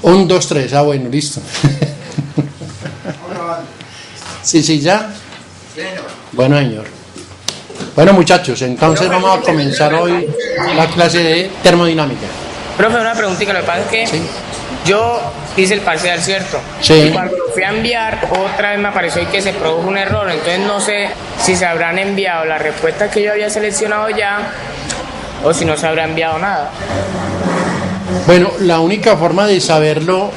Un, dos, tres. Ah, bueno, listo. Sí, sí, ya. Bueno, señor. Bueno, muchachos, entonces vamos a comenzar hoy la clase de termodinámica. Profe, una preguntita, lo que pasa es que Sí. yo hice el parcial, ¿cierto? Sí. Y cuando lo fui a enviar, otra vez me apareció ahí que se produjo un error, entonces no sé si se habrán enviado las respuestas que yo había seleccionado ya o si no se habrá enviado nada. Bueno, la única forma de saberlo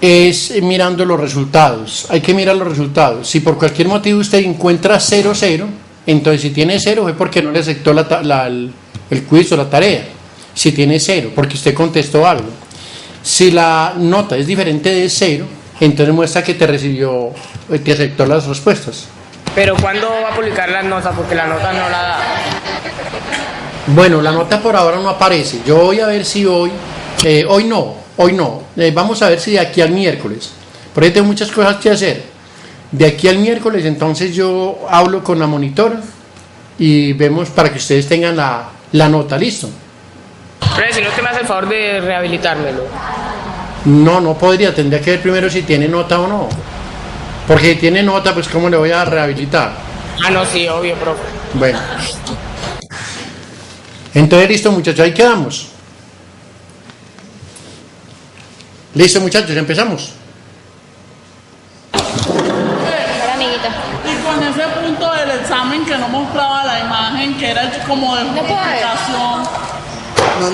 es mirando los resultados. Hay que mirar los resultados. Si por cualquier motivo usted encuentra 0, 0, entonces si tiene 0 fue porque no le aceptó el quiz o la tarea. Si tiene 0, porque usted contestó algo. Si la nota es diferente de 0, entonces muestra que te aceptó las respuestas. Pero ¿cuándo va a publicar las notas? Porque la nota no la da. Bueno, la nota por ahora no aparece. Yo voy a ver si hoy no. Vamos a ver si de aquí al miércoles. Por ahí tengo muchas cosas que hacer. De aquí al miércoles, entonces yo hablo con la monitora y vemos para que ustedes tengan la nota, ¿listo? Pero si no te me hace el favor de rehabilitármelo. No podría, tendría que ver primero si tiene nota o no. Porque si tiene nota, pues ¿cómo le voy a rehabilitar? Ah, no, sí, obvio, profe. Bueno. Entonces, listo, muchachos, ahí quedamos. Listo, muchachos, empezamos. Hola, amiguita. Y con ese punto del examen que no mostraba la imagen, que era como de justificación,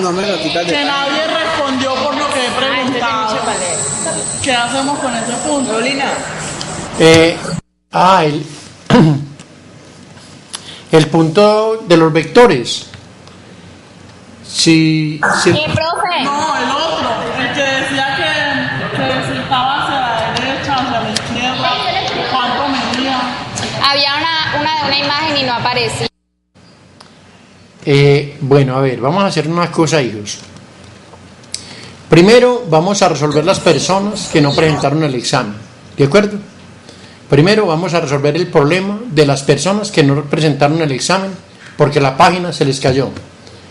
No me lo quitas de que nadie respondió por lo que he preguntado. ¿Qué hacemos con ese punto? El punto de los vectores. Si Profe. No, el otro, el que decía que si estaba hacia la derecha, hacia la izquierda, cuánto medía. Había una de una imagen y no aparecía. bueno, a ver, vamos a hacer una cosa, hijos. Primero vamos a resolver las personas que no presentaron el examen, ¿de acuerdo? Primero vamos a resolver el problema de las personas que no presentaron el examen porque la página se les cayó.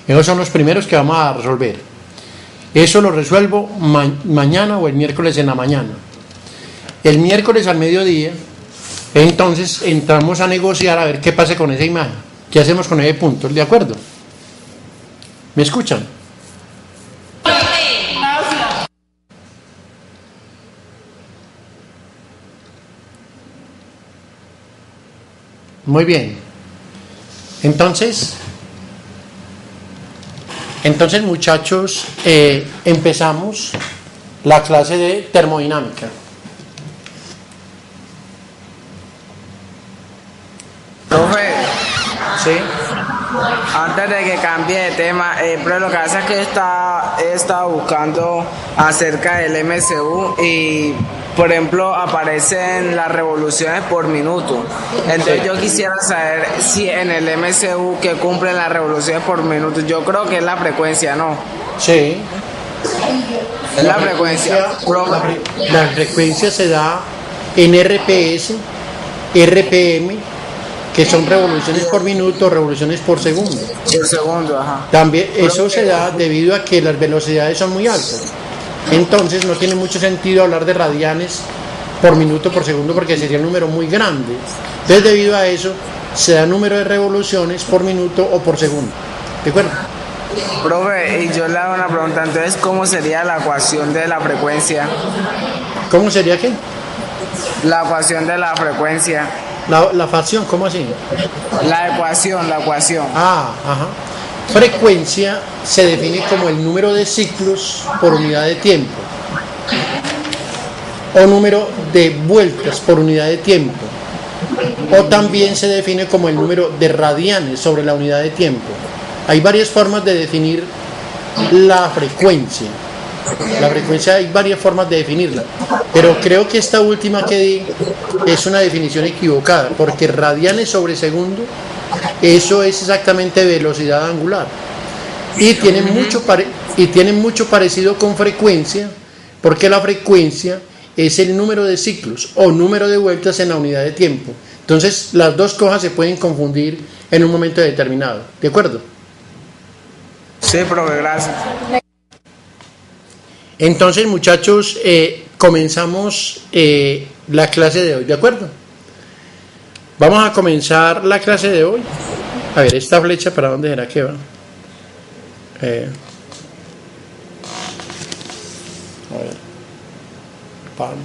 Esos son los primeros que vamos a resolver. Eso lo resuelvo mañana o el miércoles en la mañana. El miércoles al mediodía, entonces entramos a negociar a ver qué pasa con esa imagen. ¿Qué hacemos con ese punto? ¿De acuerdo? ¿Me escuchan? Muy bien. Entonces muchachos, empezamos la clase de termodinámica. Profe, ¿Sí? antes de que cambie de tema, pero lo que pasa es que he estado buscando acerca del MCU y, por ejemplo, aparecen las revoluciones por minuto. Entonces yo quisiera saber si en el MCU que cumplen las revoluciones por minuto, yo creo que es la frecuencia, ¿no? Sí. Es la frecuencia. La frecuencia se da en RPS, RPM, que son revoluciones por minuto, revoluciones por segundo. Por segundo, ajá. También eso se da debido a que las velocidades son muy altas. Entonces no tiene mucho sentido hablar de radianes por minuto por segundo porque sería un número muy grande. Entonces debido a eso se da número de revoluciones por minuto o por segundo. ¿De acuerdo? Profe, y yo le hago una pregunta, entonces, ¿cómo sería la ecuación de la frecuencia? ¿Cómo sería qué? La ecuación de la frecuencia. La fracción, ¿cómo así? La ecuación. Ah, ajá. Frecuencia se define como el número de ciclos por unidad de tiempo o número de vueltas por unidad de tiempo, o también se define como el número de radianes sobre la unidad de tiempo. Hay varias formas de definir la frecuencia. La frecuencia hay varias formas de definirla, pero creo que esta última que di es una definición equivocada, porque radianes sobre segundo, eso es exactamente velocidad angular. Y tienen mucho parecido con frecuencia, porque la frecuencia es el número de ciclos o número de vueltas en la unidad de tiempo. Entonces, las dos cosas se pueden confundir en un momento determinado. ¿De acuerdo? Sí, profe, gracias. Entonces, muchachos, comenzamos la clase de hoy, ¿de acuerdo? Vamos a comenzar la clase de hoy. A ver, esta flecha, ¿para dónde será que va? A ver. Pan.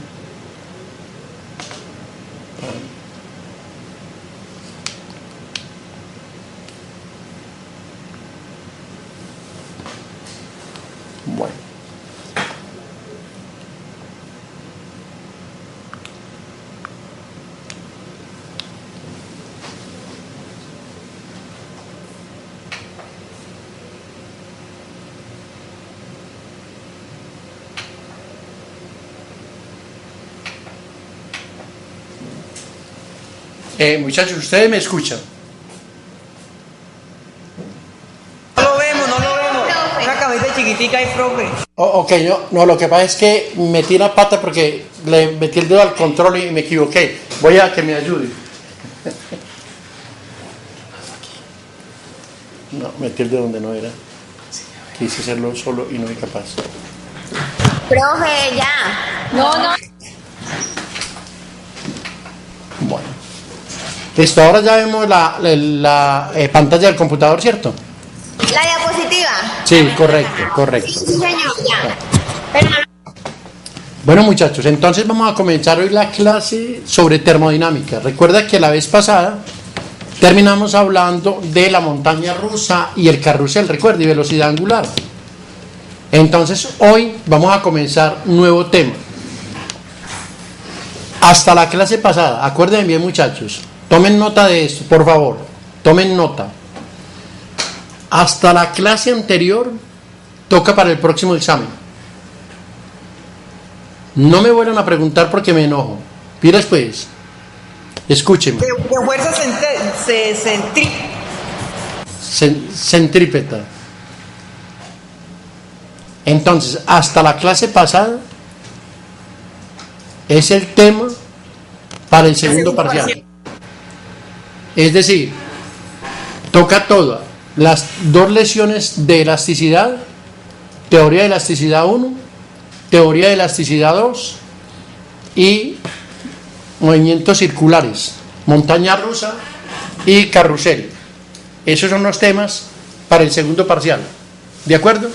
Bueno. Muchachos, ustedes me escuchan. No lo vemos. Una camisa chiquitica y profe. Ok, no, lo que pasa es que metí la pata porque le metí el dedo al control y me equivoqué. Voy a que me ayude. No, metí el dedo donde no era. Quise hacerlo solo y no fui capaz. Profe, ya. No. Bueno. Listo, ahora ya vemos la pantalla del computador, ¿cierto? La diapositiva. Sí, correcto. Sí, señor, ya. Pero Bueno, muchachos, entonces vamos a comenzar hoy la clase sobre termodinámica. Recuerda que la vez pasada terminamos hablando de la montaña rusa y el carrusel, recuerda, y velocidad angular. Entonces, hoy vamos a comenzar un nuevo tema. Hasta la clase pasada, acuérdense bien, muchachos, tomen nota de esto, por favor, tomen nota. Hasta la clase anterior toca para el próximo examen. No me vuelvan a preguntar porque me enojo. Mira después. Escúcheme. De fuerza Centrípeta. Entonces, hasta la clase pasada es el tema para el segundo parcial. Es decir, toca todas las dos lecciones de elasticidad, teoría de elasticidad 1, teoría de elasticidad 2 y movimientos circulares, montaña rusa y carrusel. Esos son los temas para el segundo parcial. ¿De acuerdo?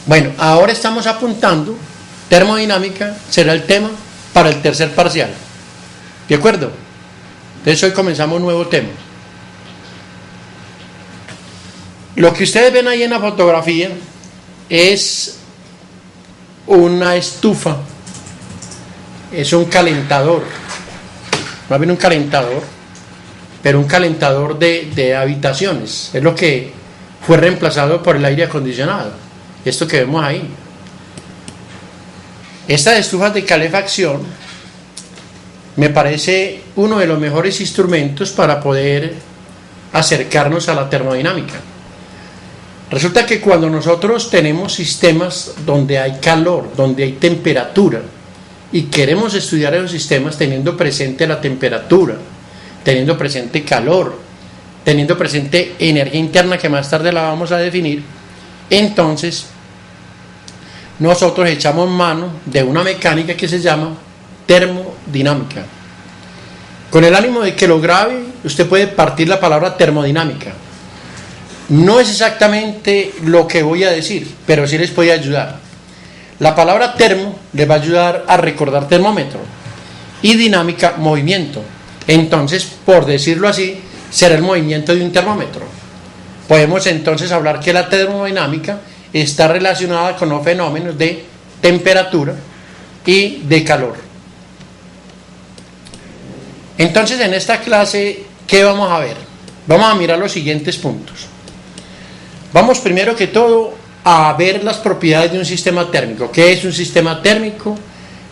Bueno, ahora estamos apuntando, termodinámica será el tema para el tercer parcial. ¿De acuerdo? Entonces hoy comenzamos un nuevo tema. Lo que ustedes ven ahí en la fotografía es una estufa, es un calentador, no viene un calentador, pero un calentador de habitaciones, es lo que fue reemplazado por el aire acondicionado, esto que vemos ahí. Estas estufas de calefacción me parece uno de los mejores instrumentos para poder acercarnos a la termodinámica. Resulta que cuando nosotros tenemos sistemas donde hay calor, donde hay temperatura, y queremos estudiar esos sistemas teniendo presente la temperatura, teniendo presente calor, teniendo presente energía interna, que más tarde la vamos a definir, entonces nosotros echamos mano de una mecánica que se llama termodinámica. Con el ánimo de que lo grabe, usted puede partir la palabra termodinámica. No es exactamente lo que voy a decir, pero sí les puede ayudar. La palabra termo les va a ayudar a recordar termómetro y dinámica, movimiento. Entonces, por decirlo así, será el movimiento de un termómetro. Podemos entonces hablar que la termodinámica está relacionada con los fenómenos de temperatura y de calor. Entonces, en esta clase, ¿qué vamos a ver? Vamos a mirar los siguientes puntos. Vamos primero que todo a ver las propiedades de un sistema térmico. ¿Qué es un sistema térmico?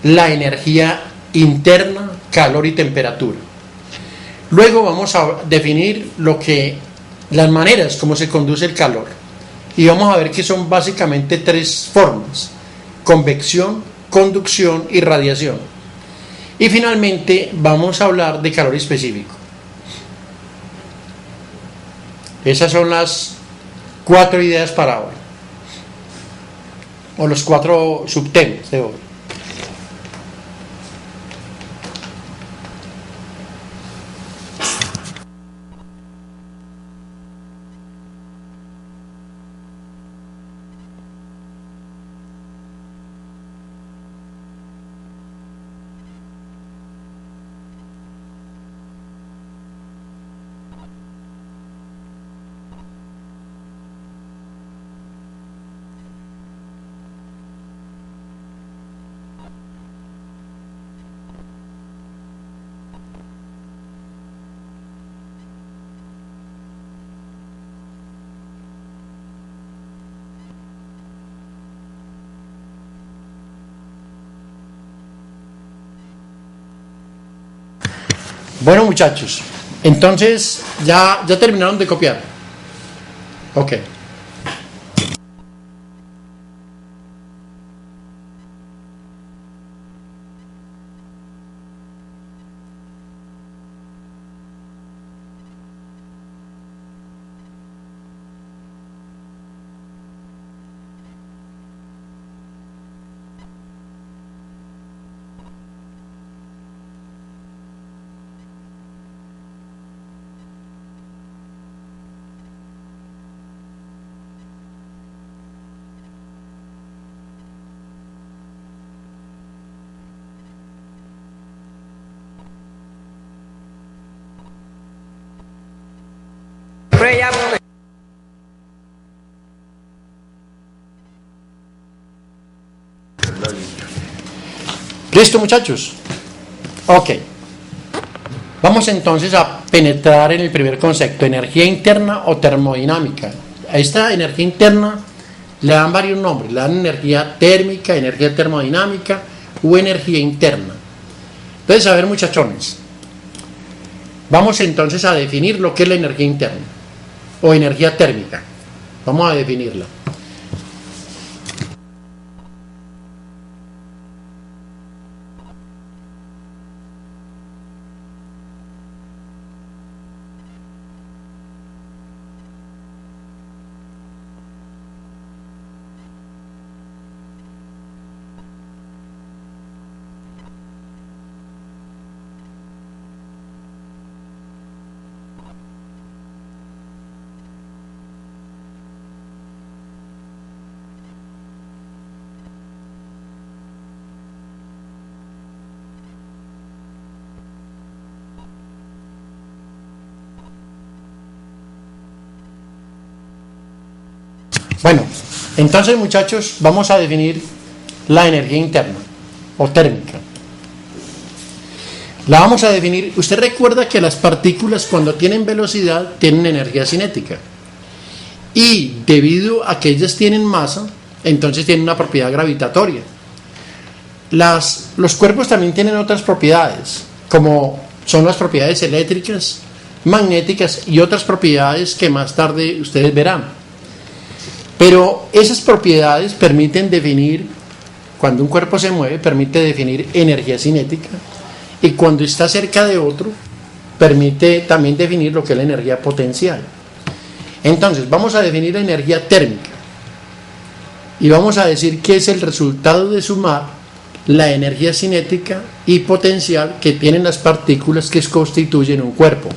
La energía interna, calor y temperatura. Luego vamos a definir las maneras como se conduce el calor. Y vamos a ver que son básicamente tres formas: convección, conducción y radiación. Y finalmente vamos a hablar de calor específico. Esas son las 4 ideas para hoy. o los 4 subtemas de hoy. Bueno, muchachos, entonces ya terminaron de copiar. Ok. Profe, ya, profe. ¿Listo, muchachos? Ok. Vamos entonces a penetrar en el primer concepto, energía interna o termodinámica. A esta energía interna le dan varios nombres, le dan energía térmica, energía termodinámica o energía interna. Entonces, a ver, muchachones, vamos entonces a definir lo que es la energía interna o energía térmica. Vamos a definirla. Bueno, entonces, muchachos, vamos a definir la energía interna o térmica. La vamos a definir. Usted recuerda que las partículas, cuando tienen velocidad, tienen energía cinética, y debido a que ellas tienen masa, entonces tienen una propiedad gravitatoria. Los cuerpos también tienen otras propiedades, como son las propiedades eléctricas, magnéticas y otras propiedades que más tarde ustedes verán. Pero esas propiedades permiten definir, cuando un cuerpo se mueve, permite definir energía cinética, y cuando está cerca de otro, permite también definir lo que es la energía potencial. Entonces, vamos a definir la energía térmica, y vamos a decir que es el resultado de sumar la energía cinética y potencial que tienen las partículas que constituyen un cuerpo.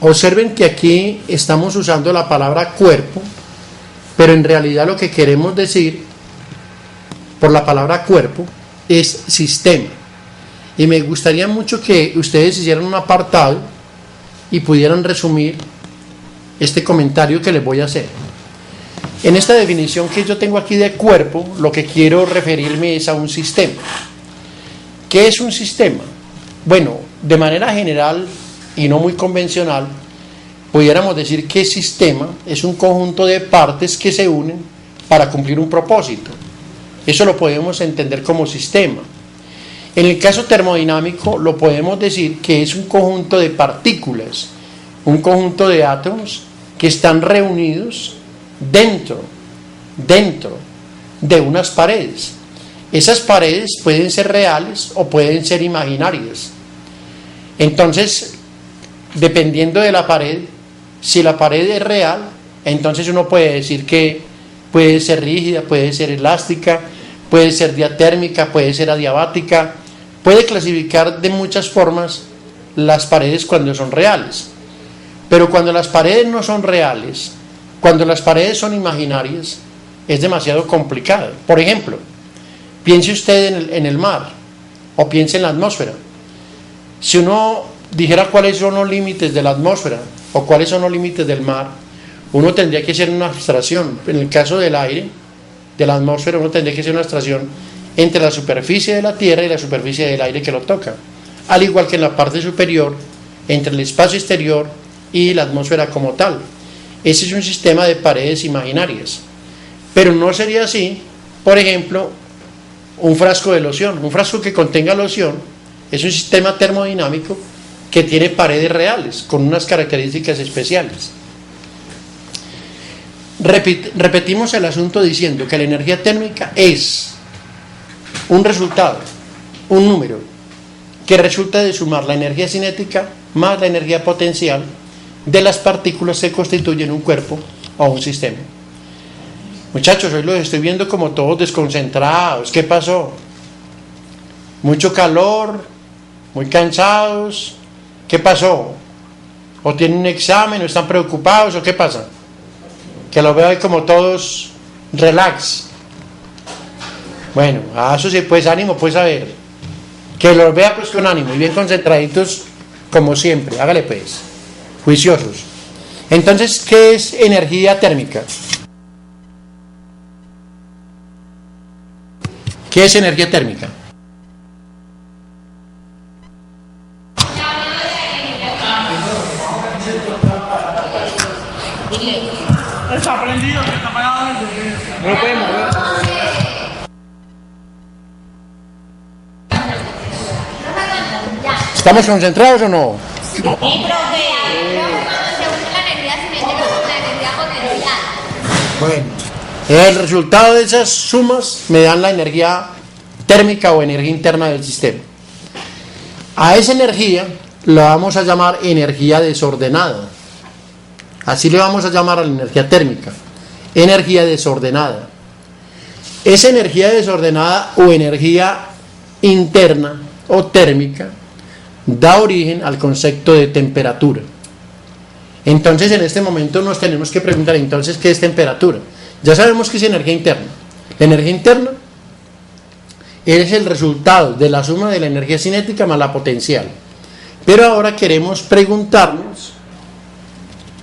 Observen que aquí estamos usando la palabra cuerpo, pero en realidad lo que queremos decir por la palabra cuerpo es sistema. Y me gustaría mucho que ustedes hicieran un apartado y pudieran resumir este comentario que les voy a hacer. En esta definición que yo tengo aquí de cuerpo, lo que quiero referirme es a un sistema. ¿Qué es un sistema? Bueno, de manera general y no muy convencional, pudiéramos decir que sistema es un conjunto de partes que se unen para cumplir un propósito. Eso lo podemos entender como sistema. En el caso termodinámico lo podemos decir que es un conjunto de partículas, un conjunto de átomos que están reunidos dentro de unas paredes. Esas paredes pueden ser reales o pueden ser imaginarias. Entonces, dependiendo de la pared, si la pared es real, Entonces uno puede decir que puede ser rígida, puede ser elástica, puede ser diatérmica, puede ser adiabática, puede clasificar de muchas formas las paredes cuando son reales. Pero cuando las paredes no son reales, cuando las paredes son imaginarias, es demasiado complicado. Por ejemplo, piense usted en el mar o piense en la atmósfera. Si uno dijera cuáles son los límites de la atmósfera o cuáles son los límites del mar, uno tendría que hacer una abstracción. En el caso del aire, de la atmósfera, uno tendría que hacer una abstracción entre la superficie de la Tierra y la superficie del aire que lo toca, al igual que en la parte superior, entre el espacio exterior y la atmósfera como tal. Ese es un sistema de paredes imaginarias. Pero no sería así, por ejemplo, un frasco de loción. Un frasco que contenga loción es un sistema termodinámico que tiene paredes reales, con unas características especiales. Repetimos el asunto diciendo que la energía térmica es un resultado, un número, que resulta de sumar la energía cinética más la energía potencial de las partículas que constituyen un cuerpo o un sistema. Muchachos, hoy los estoy viendo como todos desconcentrados. ¿Qué pasó? Mucho calor, muy cansados. ¿Qué pasó? ¿O tienen un examen o están preocupados o qué pasa? Que los veo ahí como todos relax. Bueno, a eso sí, pues ánimo, pues a ver. Que los vea pues con ánimo y bien concentraditos como siempre. Hágale pues, juiciosos. Entonces, ¿qué es energía térmica? ¿Qué es energía térmica? Está prendido, que está apagado. No lo puede mover. ¿Estamos concentrados o no? Sí, profe. Se une la energía cinética con la energía potencial. Bueno, el resultado de esas sumas me dan la energía térmica o energía interna del sistema. A esa energía la vamos a llamar energía desordenada. Así le vamos a llamar a la energía térmica, energía desordenada. Esa energía desordenada o energía interna o térmica da origen al concepto de temperatura. Entonces, en este momento nos tenemos que preguntar, entonces, ¿qué es temperatura? Ya sabemos que es energía interna. La energía interna es el resultado de la suma de la energía cinética más la potencial. Pero ahora queremos preguntarnos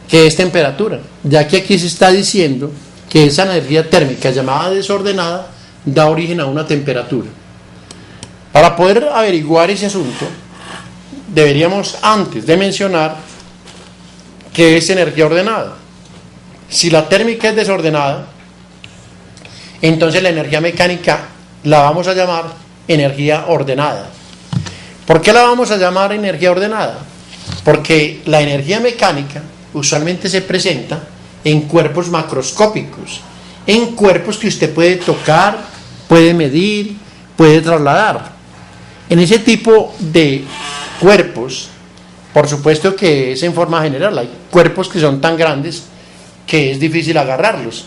¿qué es temperatura? Ya que aquí se está diciendo que esa energía térmica llamada desordenada da origen a una temperatura. Para poder averiguar ese asunto, deberíamos antes de mencionar qué es energía ordenada. Si la térmica es desordenada, entonces la energía mecánica la vamos a llamar energía ordenada. ¿Por qué la vamos a llamar energía ordenada? Porque la energía mecánica usualmente se presenta en cuerpos macroscópicos, en cuerpos que usted puede tocar, puede medir, puede trasladar. En ese tipo de cuerpos, por supuesto que es en forma general, hay cuerpos que son tan grandes que es difícil agarrarlos,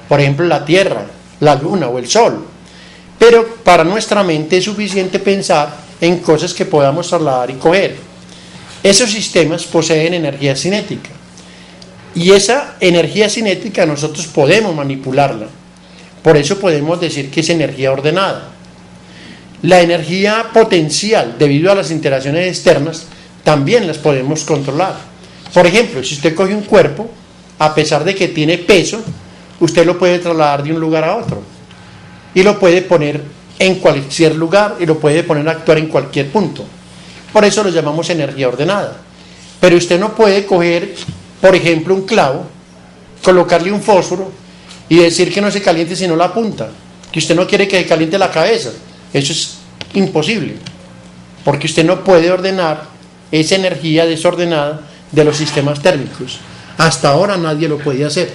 por ejemplo la Tierra, la Luna o el Sol, pero para nuestra mente es suficiente pensar en cosas que podamos trasladar y coger. Esos sistemas poseen energía cinética y esa energía cinética nosotros podemos manipularla, por eso podemos decir que es energía ordenada. La energía potencial, debido a las interacciones externas, también las podemos controlar. Por ejemplo, si usted coge un cuerpo, a pesar de que tiene peso, usted lo puede trasladar de un lugar a otro y lo puede poner en cualquier lugar y lo puede poner a actuar en cualquier punto. Por eso lo llamamos energía ordenada. Pero usted no puede coger, por ejemplo, un clavo, colocarle un fósforo y decir que no se caliente sino la punta, que usted no quiere que se caliente la cabeza. Eso es imposible, porque usted no puede ordenar esa energía desordenada de los sistemas térmicos. Hasta ahora nadie lo podía hacer.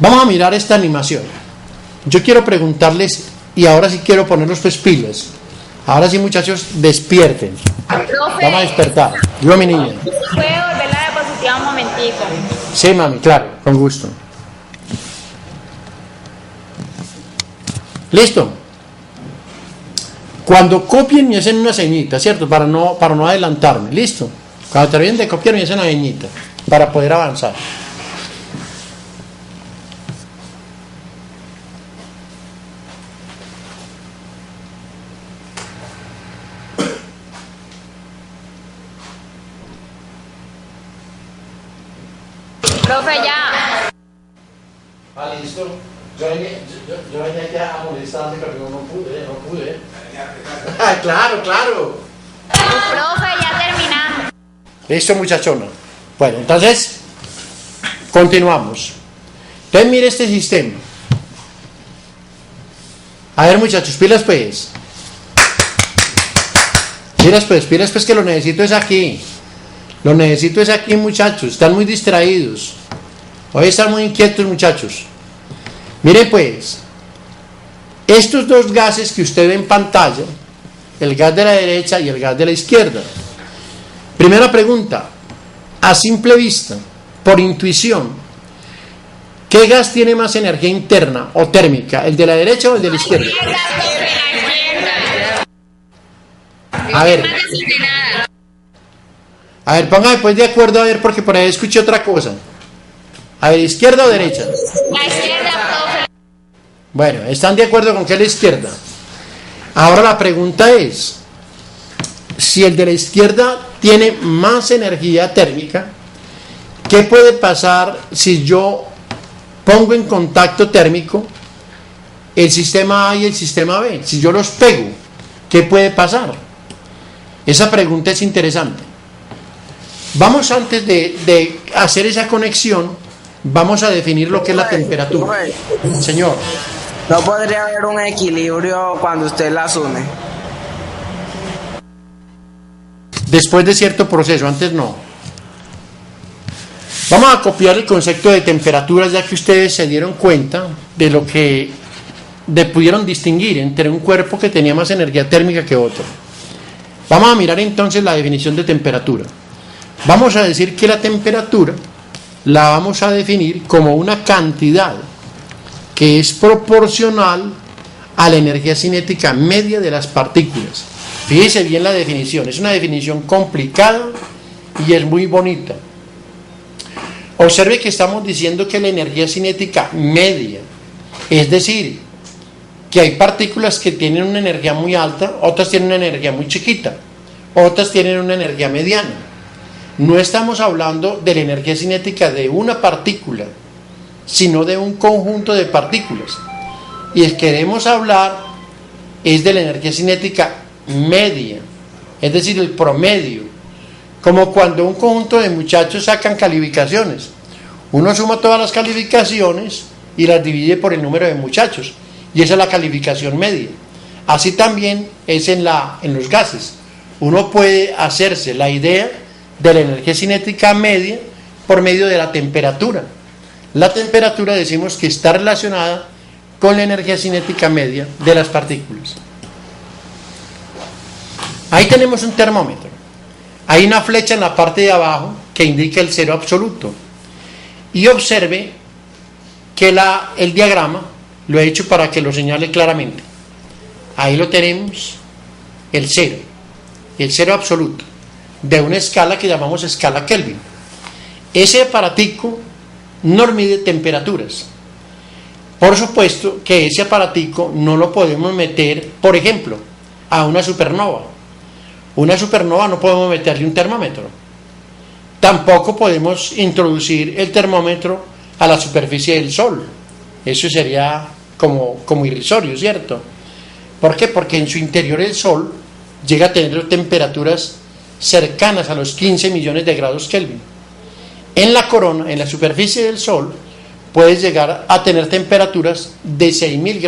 Vamos a mirar esta animación. Yo quiero preguntarles, y ahora sí quiero ponerlos pues pilas. Ahora sí, muchachos, despierten. Profe, Vamos a despertar. Yo, mi niña. ¿puede volver la diapositiva un momentito? fotico. Sí, mami, claro, con gusto. ¿Listo? Cuando copien me hacen una ceñita, ¿cierto? Para no adelantarme, ¿listo? Cuando terminen de copiar me hacen una ceñita para poder avanzar. Profe, ya. Ah, listo. Yo venía aquí a molestarme, pero no pude. Claro. Profe, ya terminamos. Listo, muchachona. Bueno, entonces, continuamos. Entonces, mire este sistema. A ver, muchachos, pilas pues. Pilas pues, que lo necesito es aquí. Lo necesito es aquí, muchachos. Están muy distraídos. Hoy están muy inquietos, muchachos. Miren pues, estos dos gases que usted ve en pantalla, el gas de la derecha y el gas de la izquierda. Primera pregunta, a simple vista, por intuición, ¿qué gas tiene más energía interna o térmica, el de la derecha o el de la izquierda? A ver, póngame pues de acuerdo, a ver, porque por ahí escuché otra cosa. A ver, ¿izquierda o derecha? La izquierda, profe. Bueno, ¿están de acuerdo con que es la izquierda? Ahora la pregunta es, si el de la izquierda tiene más energía térmica, ¿qué puede pasar si yo pongo en contacto térmico el sistema A y el sistema B? Si yo los pego, ¿qué puede pasar? Esa pregunta es interesante. Vamos, antes de hacer esa conexión, vamos a definir lo que es la temperatura. Señor. ¿No podría haber un equilibrio cuando usted las une? Después de cierto proceso, antes no. Vamos a copiar el concepto de temperaturas, ya que ustedes se dieron cuenta de lo que pudieron distinguir entre un cuerpo que tenía más energía térmica que otro. Vamos a mirar entonces la definición de temperatura. Vamos a decir que la temperatura la vamos a definir como una cantidad que es proporcional a la energía cinética media de las partículas. Fíjese bien la definición, es una definición complicada y es muy bonita. Observe que estamos diciendo que la energía cinética media, es decir, que hay partículas que tienen una energía muy alta, otras tienen una energía muy chiquita, otras tienen una energía mediana. No estamos hablando de la energía cinética de una partícula, sino de un conjunto de partículas. Y queremos hablar es de la energía cinética media, es decir, el promedio. Como cuando un conjunto de muchachos sacan calificaciones. Uno suma todas las calificaciones y las divide por el número de muchachos. Y esa es la calificación media. Así también es en los gases. Uno puede hacerse la idea de la energía cinética media por medio de la temperatura. La temperatura decimos que está relacionada con la energía cinética media de las partículas. Ahí tenemos un termómetro. Hay una flecha en la parte de abajo que indica el cero absoluto. Y observe que el diagrama lo he hecho para que lo señale claramente. Ahí lo tenemos, el cero absoluto, de una escala que llamamos escala Kelvin. Ese aparatico no mide temperaturas. Por supuesto que ese aparatico no lo podemos meter, por ejemplo, a una supernova. Una supernova no podemos meterle un termómetro. Tampoco podemos introducir el termómetro a la superficie del Sol. Eso sería como irrisorio, ¿cierto? ¿Por qué? Porque en su interior el Sol llega a tener temperaturas cercanas a los 15 millones de grados Kelvin. En la corona, en la superficie del Sol, puedes llegar a tener temperaturas de 6.000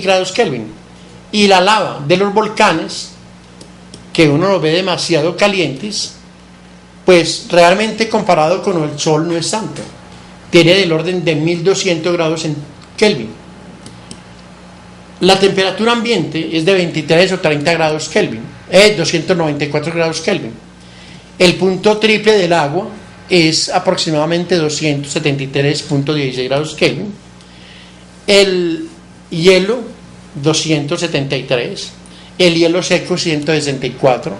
grados Kelvin. Y la lava de los volcanes, que uno los ve demasiado calientes, pues realmente comparado con el Sol no es tanto. Tiene del orden de 1.200 grados en Kelvin. La temperatura ambiente es de 23 o 30 grados Kelvin, 294 grados Kelvin. El punto triple del agua es aproximadamente 273.16 grados Kelvin. El hielo 273, el hielo seco 164,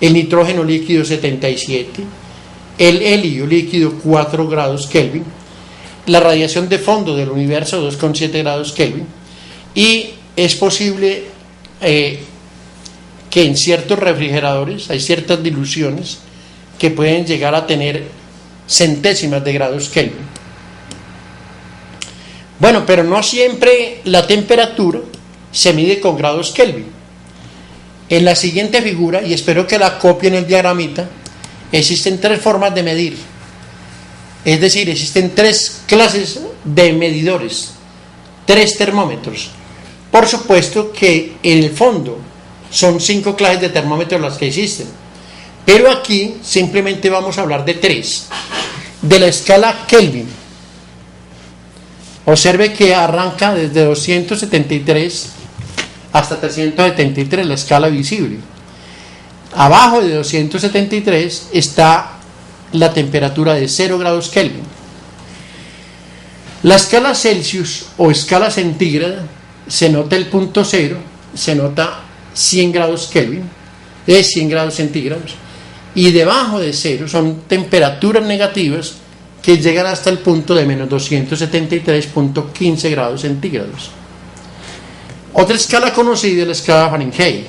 el nitrógeno líquido 77, el helio líquido 4 grados Kelvin, la radiación de fondo del universo 2,7 grados Kelvin, y es posible que en ciertos refrigeradores hay ciertas diluciones que pueden llegar a tener centésimas de grados Kelvin. Bueno, pero no siempre la temperatura se mide con grados Kelvin. En la siguiente figura, y espero que la copien en el diagramita, existen tres formas de medir. Es decir, existen tres clases de medidores, tres termómetros. Por supuesto que en el fondo son 5 clases de termómetros las que existen, pero aquí simplemente vamos a hablar de tres. De la escala Kelvin, observe que arranca desde 273 hasta 373 la escala visible. Abajo de 273 está la temperatura de 0 grados Kelvin. La escala Celsius o escala centígrada se nota el punto 0, se nota 100 grados Kelvin, es 100 grados centígrados, y debajo de 0 son temperaturas negativas que llegan hasta el punto de menos 273.15 grados centígrados. Otra escala conocida es la escala Fahrenheit,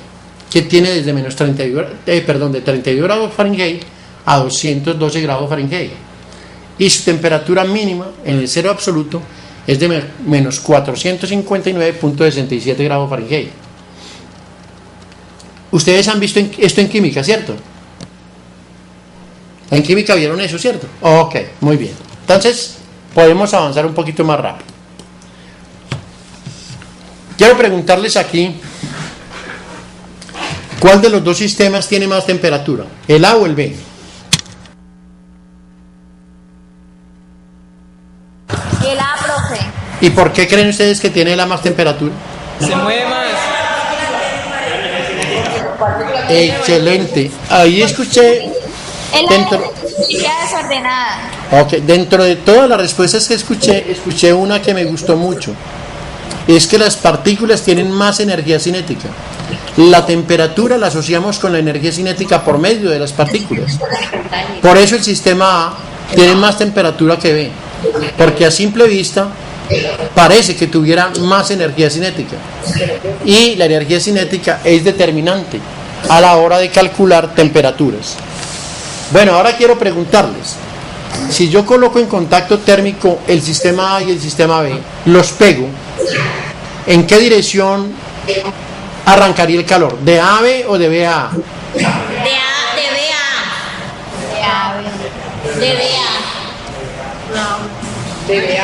que tiene desde menos de 32 grados Fahrenheit a 212 grados Fahrenheit, y su temperatura mínima en el cero absoluto es de menos 459.67 grados Fahrenheit. Ustedes han visto esto en química, ¿cierto? En química vieron eso, ¿cierto? Ok, muy bien. Entonces, podemos avanzar un poquito más rápido. Quiero preguntarles aquí, ¿cuál de los dos sistemas tiene más temperatura? ¿El A o el B? El A, profe. ¿Y por qué creen ustedes que tiene la más temperatura? Se mueve más. Excelente. Ahí escuché El dentro, A es desordenada. dentro de todas las respuestas que escuché una que me gustó mucho. Es que las partículas tienen más energía cinética. La temperatura la asociamos con la energía cinética por medio de las partículas. Por eso el sistema A tiene más temperatura que B, porque a simple vista parece que tuviera más energía cinética, y la energía cinética es determinante a la hora de calcular temperaturas. Bueno, ahora quiero preguntarles, si yo coloco en contacto térmico el sistema A y el sistema B, los pego, ¿en qué dirección arrancaría el calor? ¿De A a B o de B a A? De B A. De B A.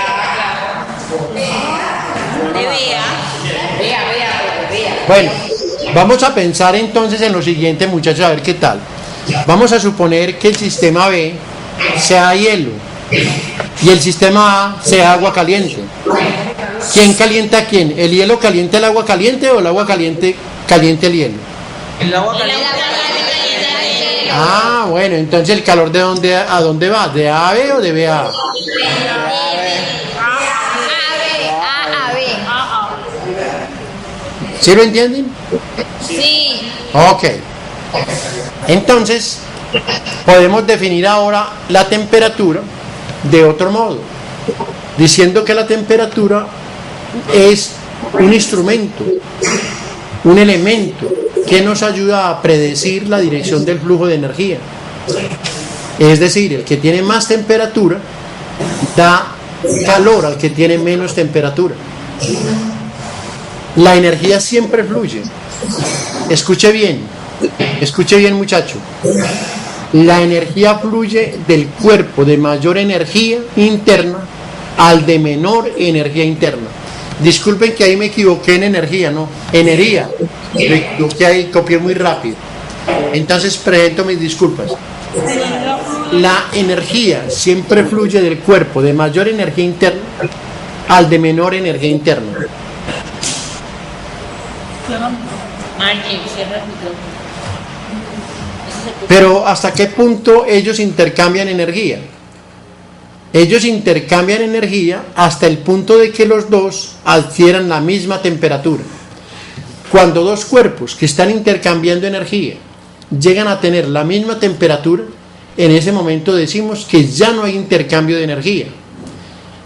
Bueno, vamos a pensar entonces en lo siguiente, muchachos, a ver qué tal. Vamos a suponer que el sistema B sea hielo y el sistema A sea agua caliente. ¿Quién calienta a quién? ¿El hielo calienta el agua caliente o el agua caliente calienta el hielo? El agua caliente. Ah, bueno, entonces el calor ¿de dónde a dónde va? ¿De A a B o de B a A? ¿Sí lo entienden? Sí. Ok. Entonces, podemos definir ahora la temperatura de otro modo, diciendo que la temperatura es un instrumento, un elemento que nos ayuda a predecir la dirección del flujo de energía. Es decir, el que tiene más temperatura da calor al que tiene menos temperatura. La energía siempre fluye. Escuche bien muchacho. La energía fluye del cuerpo de mayor energía interna al de menor energía interna. Disculpen que ahí me equivoqué en energía, no, energía. Lo que ahí copié muy rápido. Entonces presento mis disculpas. La energía siempre fluye del cuerpo de mayor energía interna al de menor energía interna. Pero ¿hasta qué punto ellos intercambian energía? Ellos intercambian energía hasta el punto de que los dos adquieran la misma temperatura. Cuando dos cuerpos que están intercambiando energía llegan a tener la misma temperatura, en ese momento decimos que ya no hay intercambio de energía.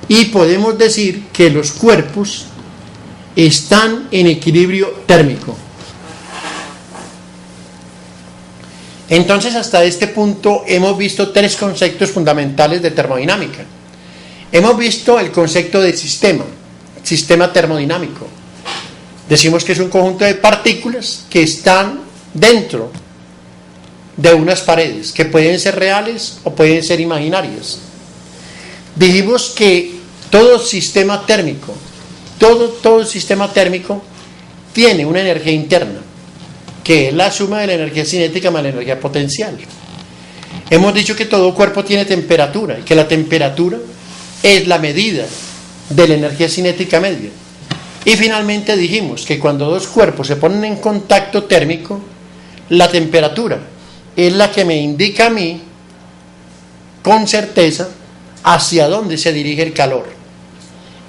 Y podemos decir que los cuerpos están en equilibrio térmico. Entonces, hasta este punto hemos visto tres conceptos fundamentales de termodinámica. Hemos visto el concepto de sistema termodinámico. Decimos que es un conjunto de partículas que están dentro de unas paredes, que pueden ser reales o pueden ser imaginarias. Dijimos que todo sistema térmico tiene una energía interna, que es la suma de la energía cinética más la energía potencial. Hemos dicho que todo cuerpo tiene temperatura y que la temperatura es la medida de la energía cinética media. Y finalmente dijimos que cuando dos cuerpos se ponen en contacto térmico, la temperatura es la que me indica a mí con certeza hacia dónde se dirige el calor.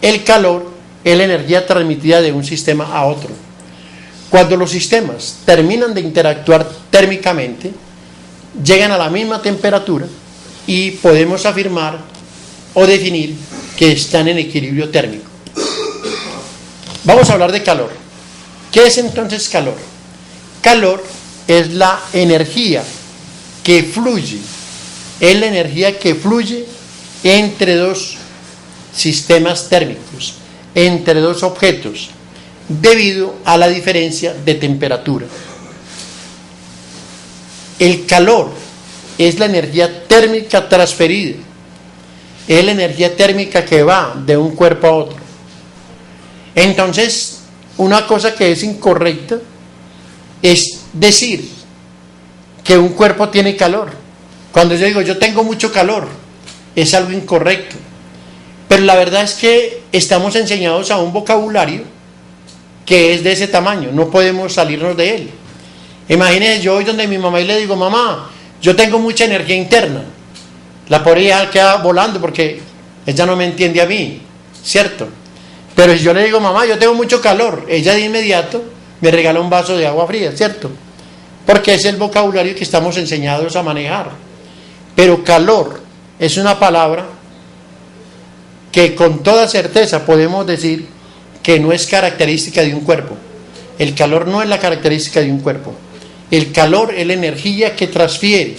El calor es la energía transmitida de un sistema a otro. Cuando los sistemas terminan de interactuar térmicamente, llegan a la misma temperatura y podemos afirmar o definir que están en equilibrio térmico. Vamos a hablar de calor. ¿Qué es entonces calor? Calor es la energía que fluye, entre dos sistemas térmicos, entre dos objetos, debido a la diferencia de temperatura. El calor es la energía térmica transferida, es la energía térmica que va de un cuerpo a otro. Entonces, una cosa que es incorrecta es decir que un cuerpo tiene calor. Cuando yo digo yo tengo mucho calor, es algo incorrecto. Pero la verdad es que estamos enseñados a un vocabulario que es de ese tamaño, no podemos salirnos de él. Imagínense, yo voy donde mi mamá y le digo, mamá, yo tengo mucha energía interna. La pobre hija queda volando porque ella no me entiende a mí, ¿cierto? Pero si yo le digo, mamá, yo tengo mucho calor, ella de inmediato me regala un vaso de agua fría, ¿cierto? Porque es el vocabulario que estamos enseñados a manejar. Pero calor es una palabra que con toda certeza podemos decir que no es característica de un cuerpo. El calor no es la característica de un cuerpo. El calor es la energía que transfiere,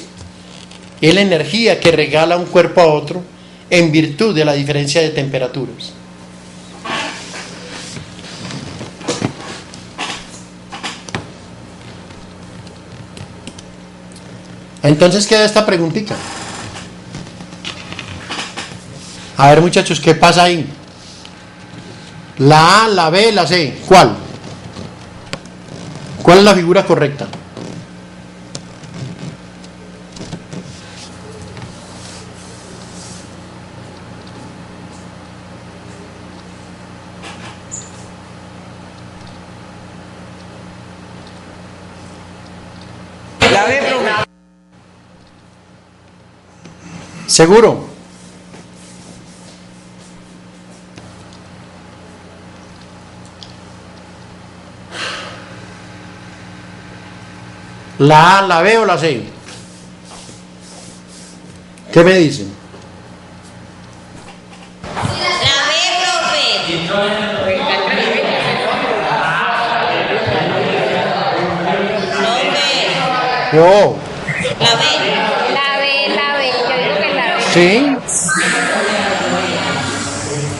es la energía que regala un cuerpo a otro en virtud de la diferencia de temperaturas. Entonces queda esta preguntita. A ver, muchachos, ¿qué pasa ahí? La A, la B, la C, ¿cuál? ¿Cuál es la figura correcta? La B, profe. ¿Seguro? ¿La A, la B o la C? ¿Qué me dicen? La B, profe. Yo. La B. La B. Yo digo que la B. ¿Sí?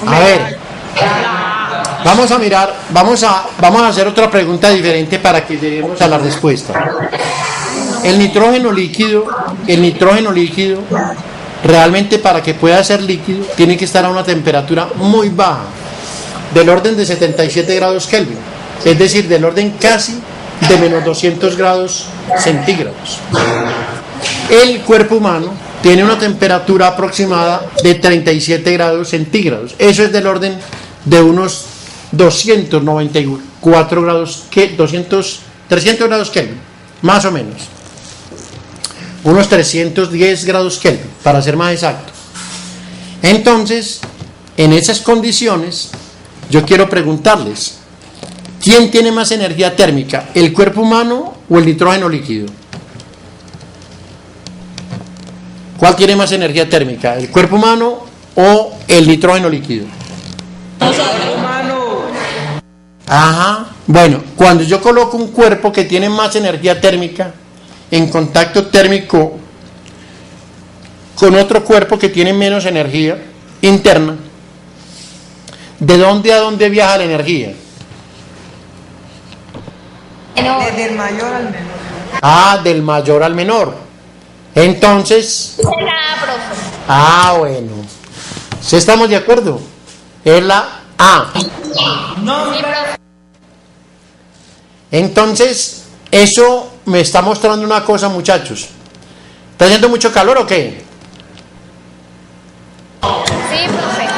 A ver. Vamos a mirar, vamos a hacer otra pregunta diferente para que lleguemos a la respuesta. El nitrógeno líquido, realmente para que pueda ser líquido, tiene que estar a una temperatura muy baja, del orden de 77 grados Kelvin, es decir, del orden casi de menos 200 grados centígrados. El cuerpo humano tiene una temperatura aproximada de 37 grados centígrados, eso es del orden de unos 294 grados, 300 grados Kelvin, más o menos. unos 310 grados Kelvin, para ser más exacto. Entonces, en esas condiciones, yo quiero preguntarles, ¿quién tiene más energía térmica, el cuerpo humano o el nitrógeno líquido? ¿Cuál tiene más energía térmica, el cuerpo humano o el nitrógeno líquido? Ajá. Bueno, cuando yo coloco un cuerpo que tiene más energía térmica en contacto térmico con otro cuerpo que tiene menos energía interna, ¿de dónde a dónde viaja la energía? Desde el mayor al menor. Ah, del mayor al menor. Entonces, bueno. ¿Sí estamos de acuerdo? Es la A. Entonces, eso me está mostrando una cosa, muchachos. ¿Está haciendo mucho calor o qué? Sí, profe.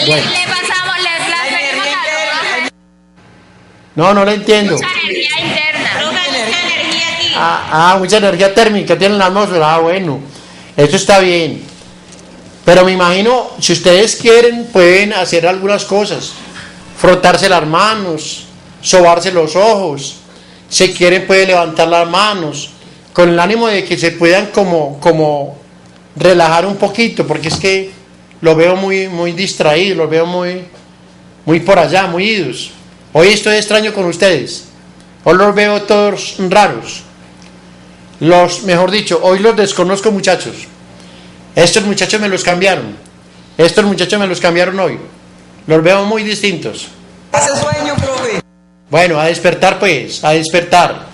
Bueno. Le pasamos, le pedimos la luz. No lo entiendo. Mucha energía interna. Mucha energía aquí. Mucha energía térmica tiene la atmósfera. Bueno, eso está bien. Pero me imagino, si ustedes quieren, pueden hacer algunas cosas. Frotarse las manos, sobarse los ojos. Si quieren, pueden levantar las manos, con el ánimo de que se puedan como relajar un poquito, porque es que los veo muy distraídos, los veo muy por allá, muy idos. Hoy estoy extraño con ustedes. Hoy los veo todos raros. Mejor dicho, hoy los desconozco, muchachos. Estos muchachos me los cambiaron. Estos muchachos me los cambiaron hoy. Los veo muy distintos. Ese sueño, profe. Bueno, a despertar pues, a despertar.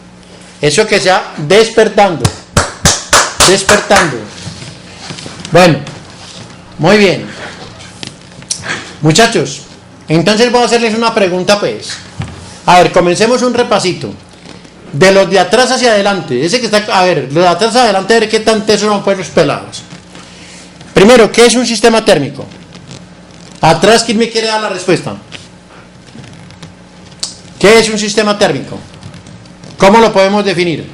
Eso que sea despertando. Despertando. Bueno, muy bien. Muchachos, entonces voy a hacerles una pregunta pues. A ver, comencemos un repasito. De los de atrás hacia adelante. Ese que está, a ver, los de atrás hacia adelante, a ver qué tan tesos son pues los pelados. Primero, ¿qué es un sistema térmico? Atrás, ¿quién me quiere dar la respuesta? ¿Qué es un sistema térmico? ¿Cómo lo podemos definir?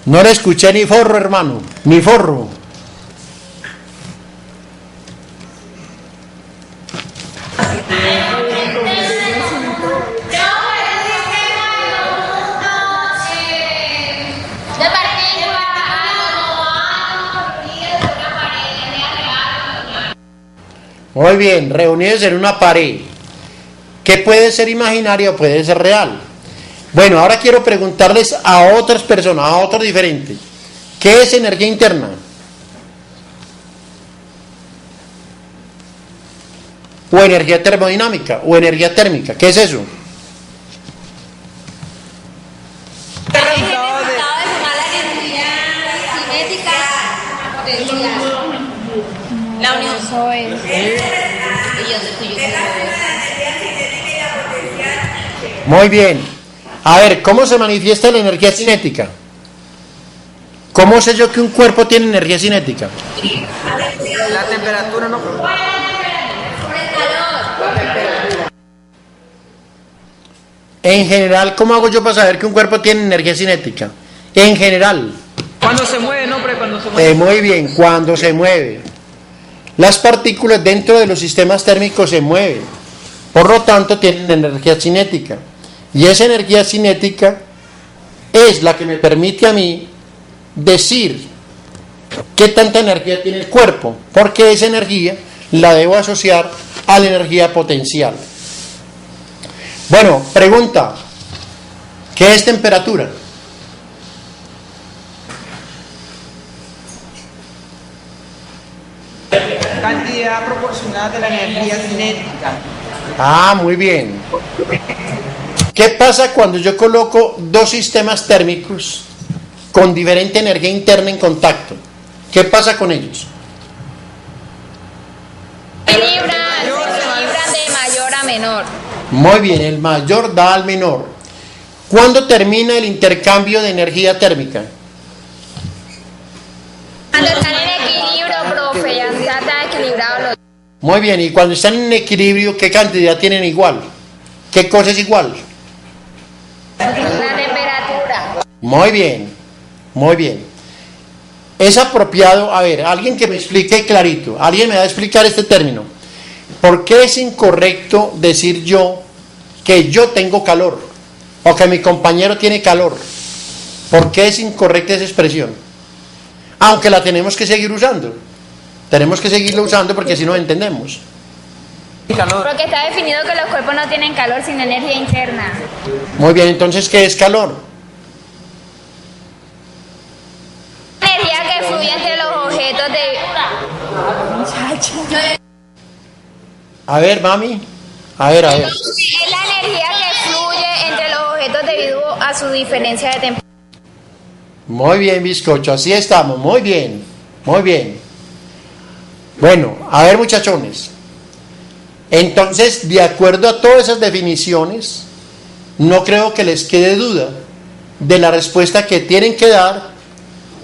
No le escuché ni forro, hermano, ni forro. Muy bien, reunidos en una pared, que puede ser imaginaria o puede ser real. Bueno, ahora quiero preguntarles a otras personas, a otros diferentes, ¿qué es energía interna? O energía termodinámica, o energía térmica, ¿qué es eso? Es el resultado de sumar la energía cinética potencial. La unión. Eso es. Muy bien. A ver, ¿cómo se manifiesta la energía cinética? ¿Cómo sé yo que un cuerpo tiene energía cinética? La temperatura no. En general, ¿cómo hago yo para saber que un cuerpo tiene energía cinética? En general. Cuando se mueve, no, pero cuando se mueve. Muy bien, cuando se mueve. Las partículas dentro de los sistemas térmicos se mueven. Por lo tanto, tienen energía cinética. Y esa energía cinética es la que me permite a mí decir qué tanta energía tiene el cuerpo, porque esa energía la debo asociar a la energía potencial. Bueno, pregunta, ¿qué es temperatura? Cantidad proporcional de la energía cinética. Muy bien. ¿Qué pasa cuando yo coloco dos sistemas térmicos con diferente energía interna en contacto? ¿Qué pasa con ellos? Equilibran de mayor a menor. Muy bien, el mayor da al menor. ¿Cuándo termina el intercambio de energía térmica? Cuando están en equilibrio, profe, ya está equilibrado los. Muy bien, y cuando están en equilibrio, ¿qué cantidad tienen igual? ¿Qué cosa es igual? La temperatura. Muy bien, muy bien. Es apropiado, a ver, alguien que me explique clarito, alguien me va a explicar este término. ¿Por qué es incorrecto decir yo que yo tengo calor o que mi compañero tiene calor? ¿Por qué es incorrecta esa expresión? Aunque la tenemos que seguir usando. Tenemos que seguirla usando porque si no entendemos. Porque está definido que los cuerpos no tienen calor sin energía interna. Muy bien, entonces, ¿qué es calor? Energía que fluye entre los objetos de... A ver, mami. A ver. Es la energía que fluye entre los objetos debido a su diferencia de temperatura. Muy bien, bizcocho, así estamos, muy bien, muy bien. Bueno, a ver, muchachones. Entonces, de acuerdo a todas esas definiciones, no creo que les quede duda de la respuesta que tienen que dar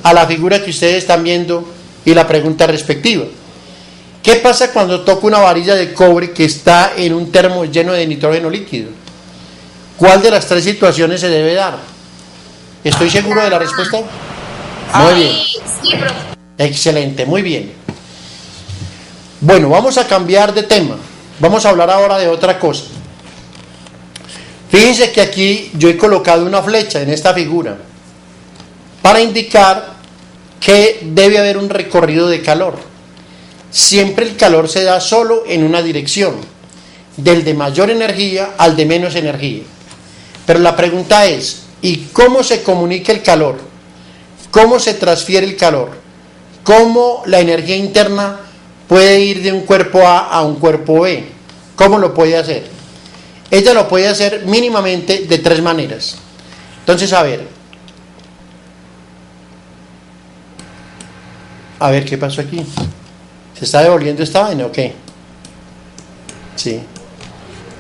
a la figura que ustedes están viendo y la pregunta respectiva. ¿Qué pasa cuando toco una varilla de cobre que está en un termo lleno de nitrógeno líquido? ¿Cuál de las tres situaciones se debe dar? ¿Estoy seguro de la respuesta? Muy bien. Sí, profe. Excelente, muy bien. Bueno, vamos a cambiar de tema. Vamos a hablar ahora de otra cosa. Fíjense que aquí yo he colocado una flecha en esta figura para indicar que debe haber un recorrido de calor. Siempre el calor se da solo en una dirección, del de mayor energía al de menos energía. Pero la pregunta es, ¿y cómo se comunica el calor? ¿Cómo se transfiere el calor? ¿Cómo la energía interna puede ir de un cuerpo A a un cuerpo B? ¿Cómo lo puede hacer? Ella lo puede hacer mínimamente de tres maneras. Entonces, a ver, ¿qué pasó aquí? ¿Se está devolviendo esta vaina o qué? Sí.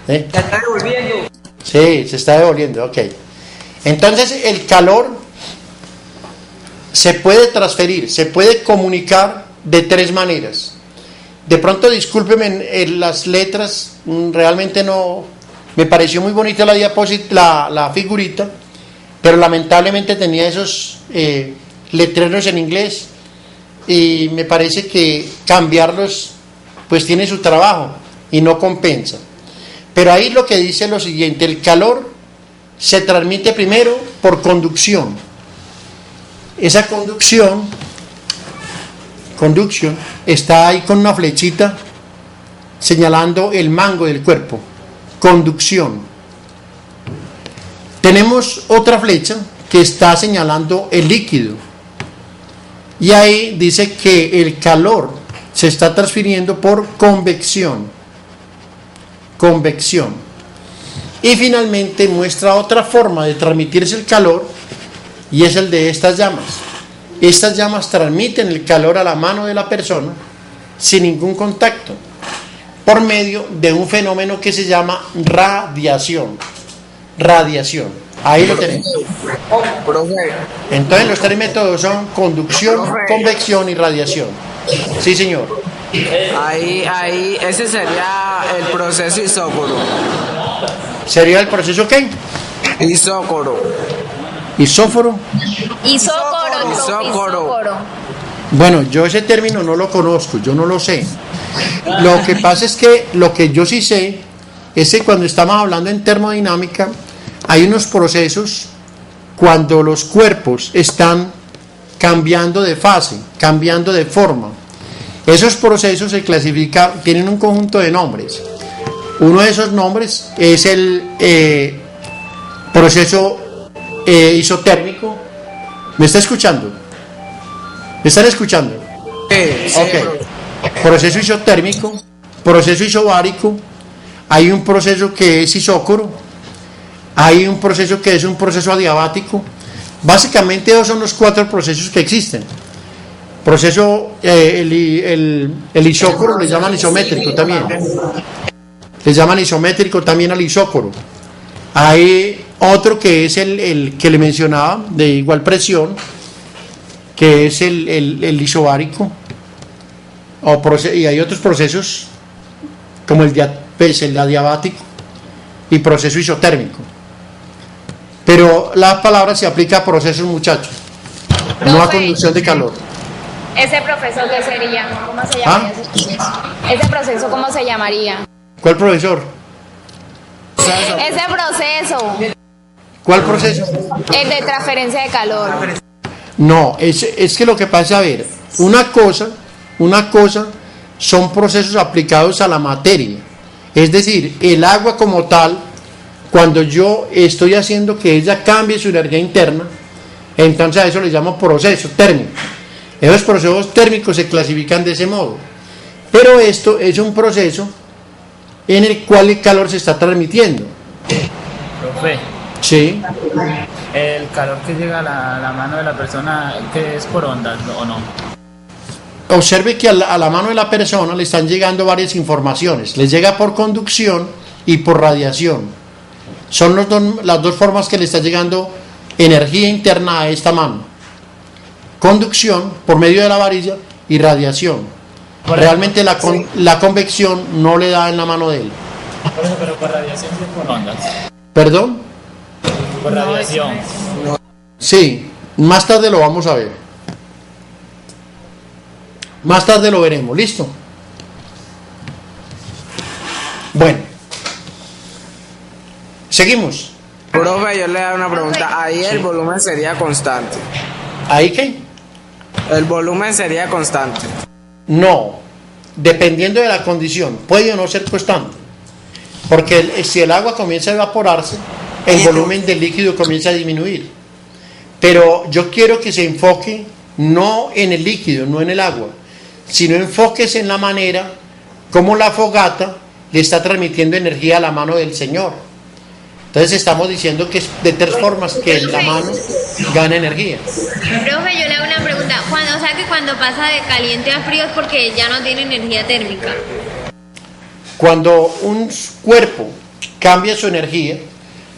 Se está devolviendo. Sí, se está devolviendo, ok. Entonces, el calor se puede transferir, se puede comunicar de tres maneras. De pronto, discúlpeme las letras, realmente no... Me pareció muy bonita la diapositiva, la figurita, pero lamentablemente tenía esos letreros en inglés y me parece que cambiarlos pues tiene su trabajo y no compensa. Pero ahí lo que dice es lo siguiente: el calor se transmite primero por conducción. Esa conducción está ahí con una flechita señalando el mango del cuerpo. Conducción. Tenemos otra flecha que está señalando el líquido. Y ahí dice que el calor se está transfiriendo por convección. Convección. Y finalmente muestra otra forma de transmitirse el calor, y es el de estas llamas. Estas llamas transmiten el calor a la mano de la persona sin ningún contacto, por medio de un fenómeno que se llama radiación. Radiación. Ahí lo tenemos. Profe, Entonces los tres métodos son conducción, convección y radiación. Sí, señor. ahí, ese sería el proceso isócoro. ¿Sería el proceso qué? Isócoro. ¿Isóforo? Isócoro. Bueno, yo ese término no lo conozco, yo no lo sé. Lo que pasa es que lo que yo sí sé es que cuando estamos hablando en termodinámica hay unos procesos cuando los cuerpos están cambiando de fase, cambiando de forma. Esos procesos se clasifican, tienen un conjunto de nombres. Uno de esos nombres es el proceso isotérmico. ¿Me está escuchando? ¿Me están escuchando? Sí, Ok. Proceso isotérmico, proceso isobárico, hay un proceso que es isócoro, hay un proceso que es un proceso adiabático. Básicamente esos son los cuatro procesos que existen. Proceso, el isócoro le llaman isométrico también. Le llaman isométrico también al isócoro. Hay otro que es el que le mencionaba, de igual presión, que es el isobárico. Y hay otros procesos como el adiabático y proceso isotérmico. Pero la palabra se aplica a procesos, muchachos, no a conducción de calor. ¿Ese proceso qué sería? ¿Cómo se llamaría ese proceso? ¿Ese proceso cómo se llamaría? ¿Cuál profesor? Ese proceso. ¿Cuál proceso? El de transferencia de calor. No, es que lo que pasa, a ver, una cosa son procesos aplicados a la materia. Es decir, el agua como tal, cuando yo estoy haciendo que ella cambie su energía interna, entonces a eso le llamo proceso térmico. Esos procesos térmicos se clasifican de ese modo. Pero esto es un proceso en el cual el calor se está transmitiendo. Profe, Sí. el calor que llega a la mano de la persona, ¿que es por ondas o no? Observe que a la mano de la persona le están llegando varias informaciones. Les llega por conducción y por radiación. Son las dos formas que le está llegando energía interna a esta mano. Conducción por medio de la varilla y radiación. Realmente la convección no le da en la mano de él. Por eso, pero por radiación sí es por ondas. ¿Perdón? Por radiación. Sí, más tarde lo vamos a ver. Más tarde lo veremos, ¿listo? Bueno. Seguimos. Profe, yo le hago una pregunta. Ahí el volumen sería constante. ¿Ahí qué? El volumen sería constante. No, dependiendo de la condición, puede o no ser constante, porque si el agua comienza a evaporarse, el volumen del líquido comienza a disminuir. Pero yo quiero que se enfoque no en el líquido, no en el agua, sino enfóquese en la manera como la fogata le está transmitiendo energía a la mano del Señor. Entonces estamos diciendo que es de tres formas que la mano gana energía. Profe, yo le hago una pregunta. O sea que cuando pasa de caliente a frío es porque ya no tiene energía térmica. Cuando un cuerpo cambia su energía,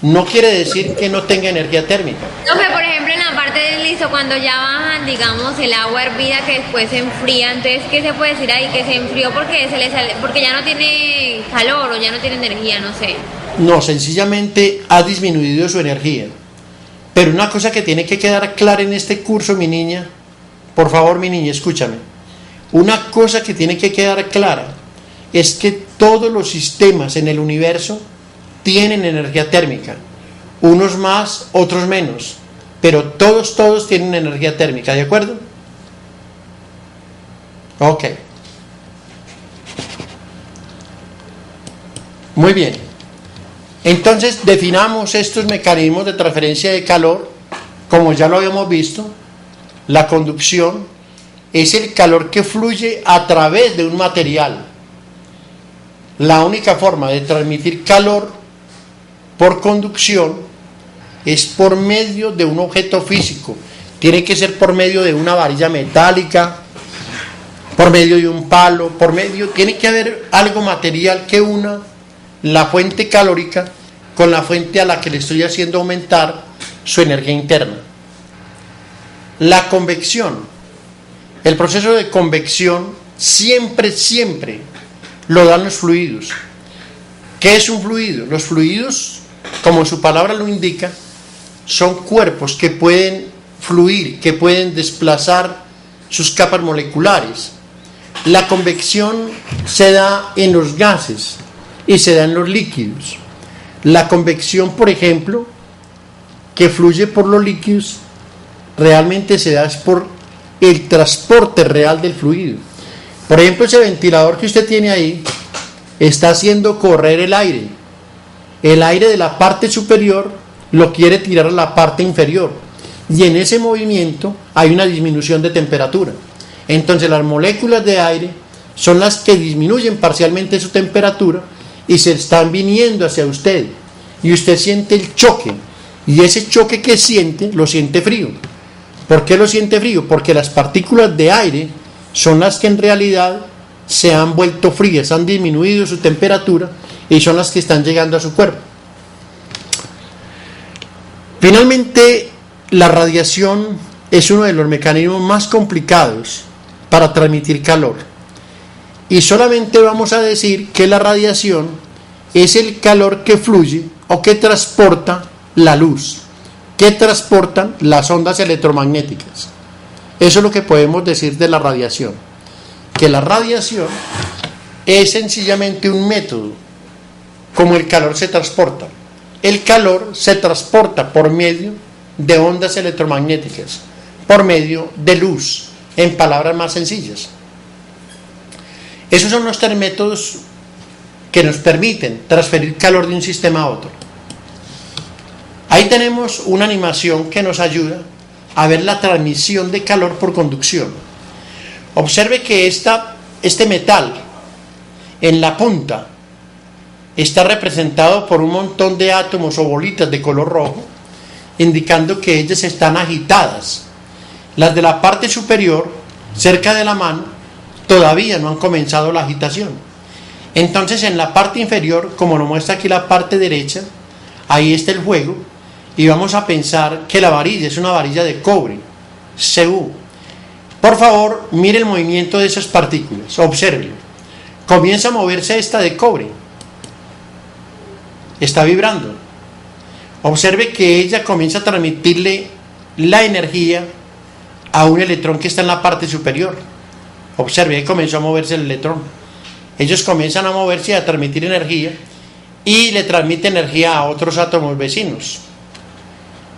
no quiere decir que no tenga energía térmica. Profe, por ejemplo, en la parte del liso, cuando ya bajan, digamos, el agua hervida que después se enfría, entonces, ¿qué se puede decir ahí? Que se enfrió porque porque ya no tiene calor o ya no tiene energía, no sé. No, sencillamente ha disminuido su energía. Pero una cosa que tiene que quedar clara en este curso, mi niña, por favor, mi niña, escúchame. Una cosa que tiene que quedar clara es que todos los sistemas en el universo tienen energía térmica. Unos más, otros menos. Pero todos tienen energía térmica, ¿de acuerdo? Ok. Muy bien. Entonces definamos estos mecanismos de transferencia de calor, como ya lo habíamos visto. La conducción es el calor que fluye a través de un material. La única forma de transmitir calor por conducción es por medio de un objeto físico. Tiene que ser por medio de una varilla metálica, por medio de un palo, tiene que haber algo material que una la fuente calórica con la fuente a la que le estoy haciendo aumentar su energía interna. La convección, el proceso de convección siempre lo dan los fluidos. ¿Qué es un fluido? Los fluidos, como su palabra lo indica, son cuerpos que pueden fluir, que pueden desplazar sus capas moleculares. La convección se da en los gases y se da en los líquidos. La convección, por ejemplo, que fluye por los líquidos, realmente se da por el transporte real del fluido. Por ejemplo, ese ventilador que usted tiene ahí está haciendo correr el aire. El aire de la parte superior lo quiere tirar a la parte inferior. Y en ese movimiento hay una disminución de temperatura. Entonces las moléculas de aire son las que disminuyen parcialmente su temperatura y se están viniendo hacia usted. Y usted siente el choque. Y ese choque que siente, lo siente frío. ¿Por qué lo siente frío? Porque las partículas de aire son las que en realidad se han vuelto frías, han disminuido su temperatura y son las que están llegando a su cuerpo. Finalmente, la radiación es uno de los mecanismos más complicados para transmitir calor. y solamente vamos a decir que la radiación es el calor que fluye o que transporta la luz, que transportan las ondas electromagnéticas. Eso es lo que podemos decir de la radiación, que la radiación es sencillamente un método como el calor se transporta. El calor se transporta por medio de ondas electromagnéticas, por medio de luz, en palabras más sencillas. Esos son los tres métodos que nos permiten transferir calor de un sistema a otro. Ahí tenemos una animación que nos ayuda a ver la transmisión de calor por conducción. Observe que este metal en la punta está representado por un montón de átomos o bolitas de color rojo, indicando que ellas están agitadas. Las de la parte superior, cerca de la mano, todavía no han comenzado la agitación. Entonces en la parte inferior, como lo muestra aquí la parte derecha, ahí está el juego, y vamos a pensar que la varilla es una varilla de cobre, Cu. Por favor, mire el movimiento de esas partículas, obsérvelo. Comienza a moverse esta de cobre, está vibrando. Observe que ella comienza a transmitirle la energía a un electrón que está en la parte superior. Observe, ahí comenzó a moverse el electrón. Ellos comienzan a moverse y a transmitir energía, y le transmite energía a otros átomos vecinos.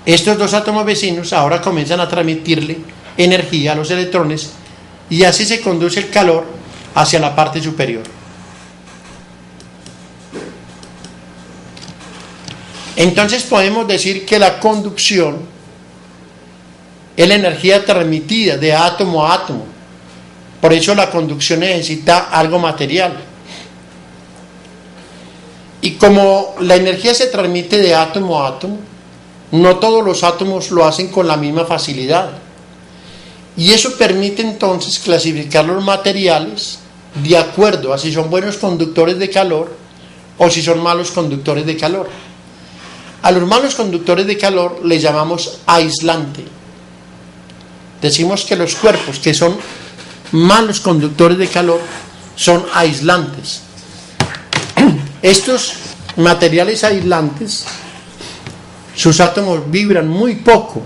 Estos dos átomos vecinos ahora comienzan a transmitirle energía a los electrones, y así se conduce el calor hacia la parte superior. Entonces podemos decir que la conducción es la energía transmitida de átomo a átomo. Por eso la conducción necesita algo material. Y como la energía se transmite de átomo a átomo, no todos los átomos lo hacen con la misma facilidad. Y eso permite entonces clasificar los materiales de acuerdo a si son buenos conductores de calor o si son malos conductores de calor. A los malos conductores de calor les llamamos aislante. Decimos que los cuerpos que son malos conductores de calor son aislantes. Estos materiales aislantes, sus átomos vibran muy poco,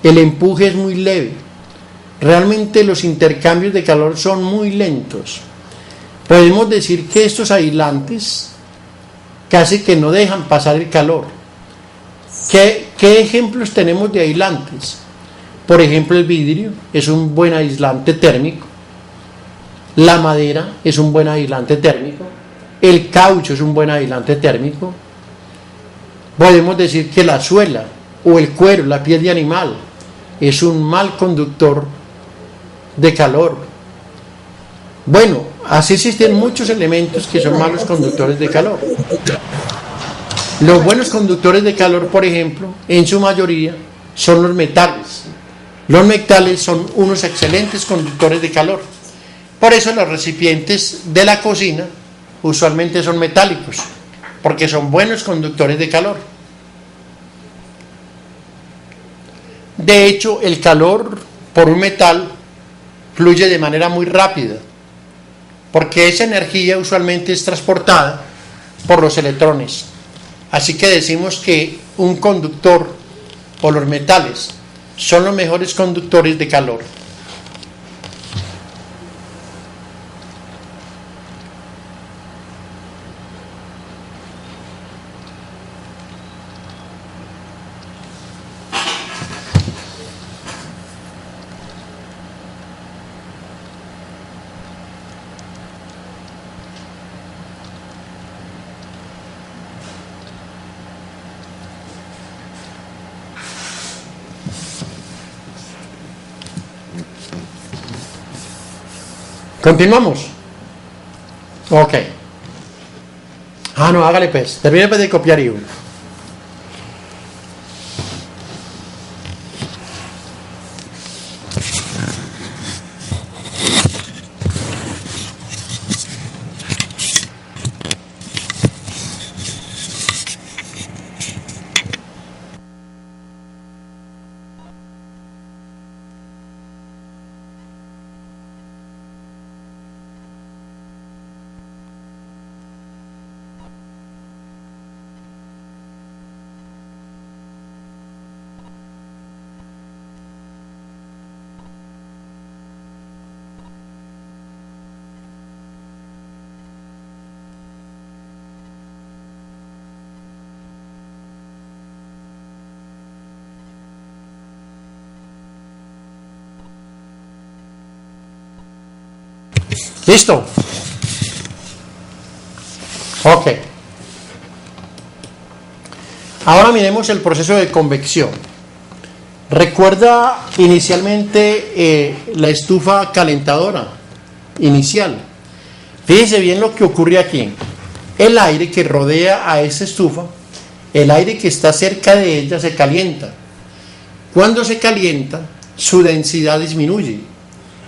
el empuje es muy leve, realmente los intercambios de calor son muy lentos. Podemos decir que estos aislantes casi que no dejan pasar el calor. ¿Qué ejemplos tenemos de aislantes? Por ejemplo, el vidrio es un buen aislante térmico, la madera es un buen aislante térmico, el caucho es un buen aislante térmico. Podemos decir que la suela o el cuero, la piel de animal, es un mal conductor de calor. Bueno, así existen muchos elementos que son malos conductores de calor. Los buenos conductores de calor, por ejemplo, en su mayoría, son los metales. Los metales son unos excelentes conductores de calor. Por eso los recipientes de la cocina usualmente son metálicos, porque son buenos conductores de calor. De hecho, el calor por un metal fluye de manera muy rápida, porque esa energía usualmente es transportada por los electrones. Así que decimos que un conductor o los metales son los mejores conductores de calor. ¿Continuamos? Ok. No, hágale pues. Termine de copiar y uno. ¿Listo? Ok. Ahora miremos el proceso de convección. Recuerda inicialmente la estufa calentadora inicial. Fíjese bien lo que ocurre aquí. El aire que rodea a esa estufa, el aire que está cerca de ella se calienta. Cuando se calienta, su densidad disminuye.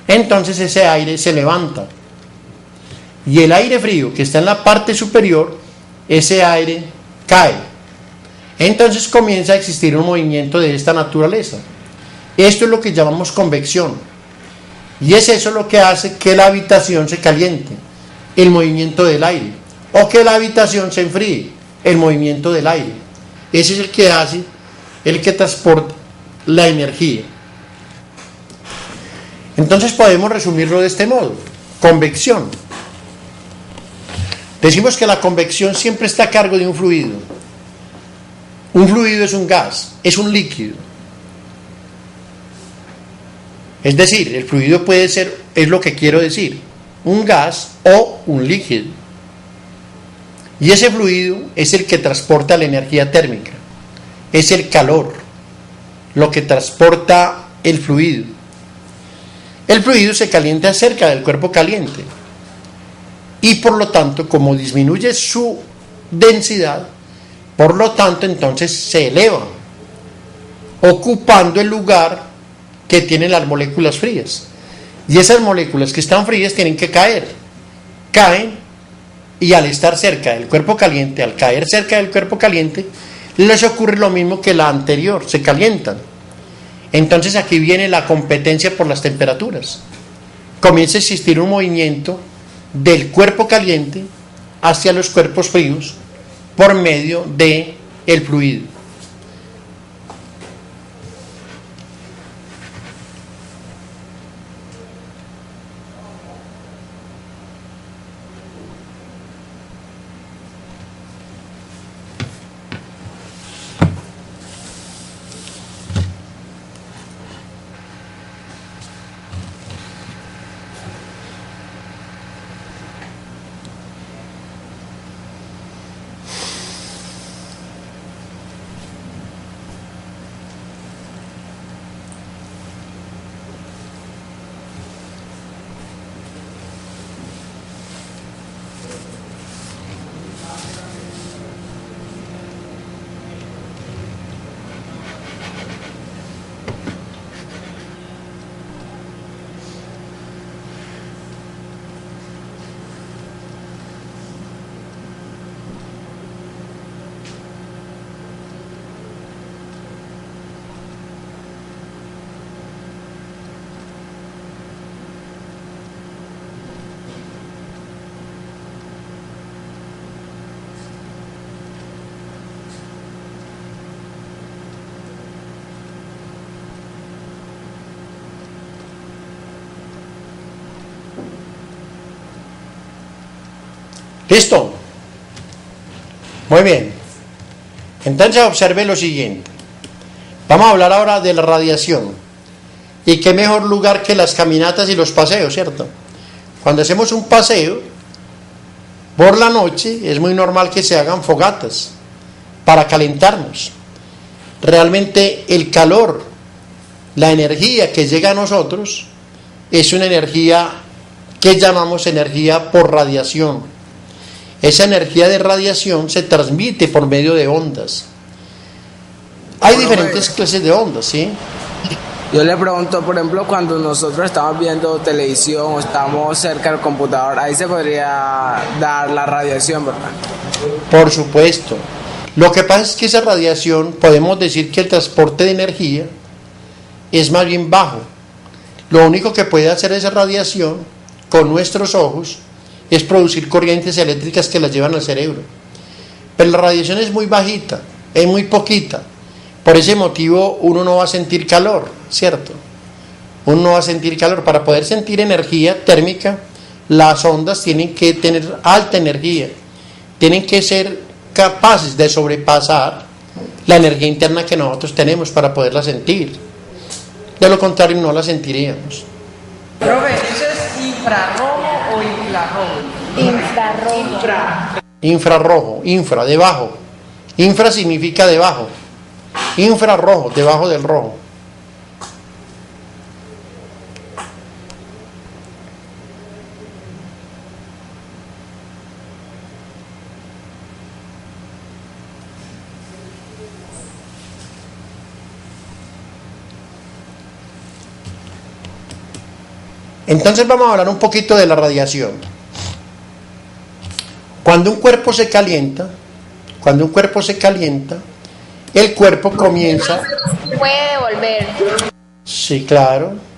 Entonces ese aire se levanta. Y el aire frío que está en la parte superior, ese aire cae. Entonces comienza a existir un movimiento de esta naturaleza. Esto es lo que llamamos convección. Y es eso lo que hace que la habitación se caliente, el movimiento del aire. O que la habitación se enfríe, el movimiento del aire. Ese es el que hace, el que transporta la energía. Entonces podemos resumirlo de este modo. Convección. Decimos que la convección siempre está a cargo de un fluido. Un fluido es un gas, es un líquido. Es decir, el fluido puede ser, es lo que quiero decir, un gas o un líquido. Y ese fluido es el que transporta la energía térmica. Es el calor, lo que transporta el fluido. El fluido se calienta cerca del cuerpo caliente. Y por lo tanto, como disminuye su densidad, por lo tanto entonces se eleva, ocupando el lugar que tienen las moléculas frías. Y esas moléculas que están frías tienen que caer. Caen, y al estar cerca del cuerpo caliente, al caer cerca del cuerpo caliente, les ocurre lo mismo que la anterior, se calientan. Entonces aquí viene la competencia por las temperaturas. Comienza a existir un movimiento del cuerpo caliente hacia los cuerpos fríos por medio de el fluido. ¿Listo? Muy bien. Entonces observe lo siguiente. Vamos a hablar ahora de la radiación. Y qué mejor lugar que las caminatas y los paseos, ¿cierto? Cuando hacemos un paseo por la noche, es muy normal que se hagan fogatas para calentarnos. Realmente el calor, la energía que llega a nosotros, es una energía que llamamos energía por radiación. Esa energía de radiación se transmite por medio de ondas. Hay diferentes clases de ondas, ¿sí? Yo le pregunto, por ejemplo, cuando nosotros estamos viendo televisión o estamos cerca del computador, ahí se podría dar la radiación, ¿verdad? Por supuesto. Lo que pasa es que esa radiación, podemos decir que el transporte de energía es más bien bajo. Lo único que puede hacer esa radiación con nuestros ojos es producir corrientes eléctricas que las llevan al cerebro. Pero la radiación es muy bajita, es muy poquita. Por ese motivo uno no va a sentir calor, ¿cierto? Uno no va a sentir calor. Para poder sentir energía térmica, las ondas tienen que tener alta energía. Tienen que ser capaces de sobrepasar la energía interna que nosotros tenemos para poderla sentir. De lo contrario no la sentiríamos. Profe, ¿eso es infrarrojo o infrarrojo? Infrarrojo, infra, debajo. Infra significa debajo. Infrarrojo, debajo del rojo. Entonces vamos a hablar un poquito de la radiación. Cuando un cuerpo se calienta, el cuerpo comienza... Puede devolver. Sí, claro.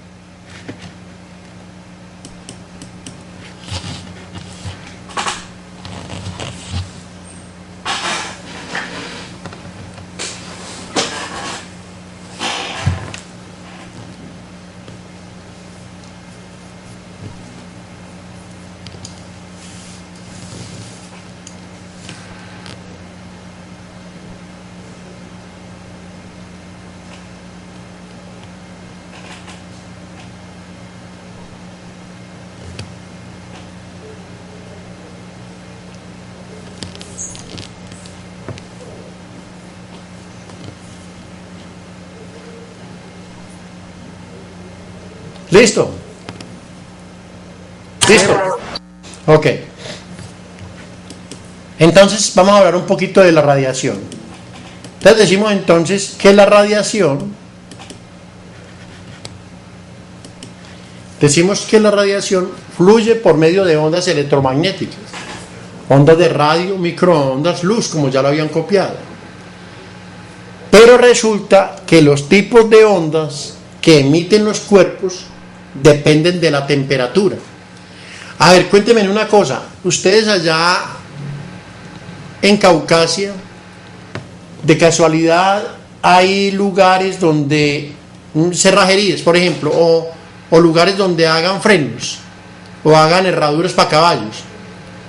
¿Listo? ¿Listo? Ok. Entonces vamos a hablar un poquito de la radiación. Entonces decimos entonces que la radiación, fluye por medio de ondas electromagnéticas, ondas de radio, microondas, luz, como ya lo habían copiado. Pero resulta que los tipos de ondas que emiten los cuerpos dependen de la temperatura. A ver, cuéntenme una cosa. Ustedes allá en Caucasia, de casualidad, hay lugares donde, cerrajerías, por ejemplo, o lugares donde hagan frenos o hagan herraduras para caballos.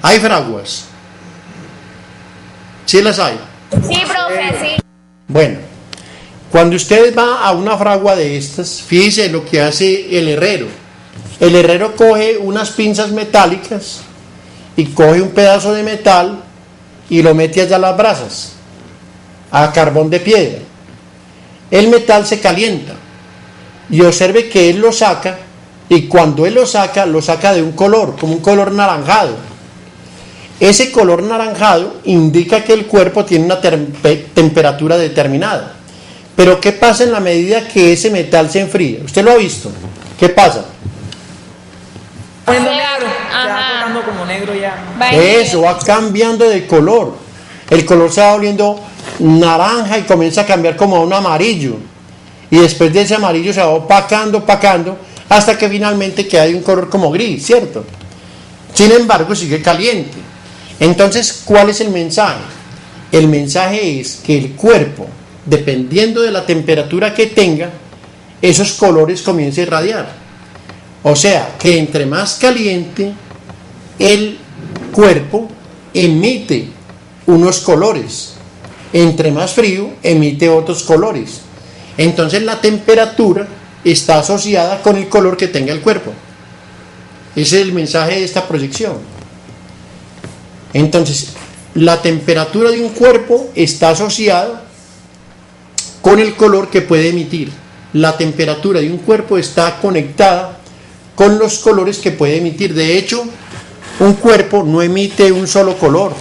¿Hay fraguas? ¿Sí las hay? Sí, profe, sí. Bueno, cuando ustedes van a una fragua de estas, fíjense lo que hace el herrero. El herrero coge unas pinzas metálicas y coge un pedazo de metal y lo mete allá a las brasas, a carbón de piedra. El metal se calienta y observe que él lo saca, y cuando él lo saca de un color, como un color naranjado. Ese color naranjado indica que el cuerpo tiene una temperatura determinada. Pero ¿qué pasa en la medida que ese metal se enfría? ¿Usted lo ha visto? ¿Qué pasa? Poniendo negro, se va tocando como negro ya. Eso, va cambiando de color. El color se va volviendo naranja y comienza a cambiar como a un amarillo. Y después de ese amarillo se va opacando, hasta que finalmente queda de un color como gris, ¿cierto? Sin embargo, sigue caliente. Entonces, ¿cuál es el mensaje? El mensaje es que el cuerpo, dependiendo de la temperatura que tenga, esos colores comienzan a irradiar. O sea, que entre más caliente, el cuerpo emite unos colores. Entre más frío, emite otros colores. Entonces la temperatura está asociada con el color que tenga el cuerpo. Ese es el mensaje de esta proyección. Entonces, la temperatura de un cuerpo está asociada con el color que puede emitir. La temperatura de un cuerpo está conectada con los colores que puede emitir. De hecho, un cuerpo no emite un solo color.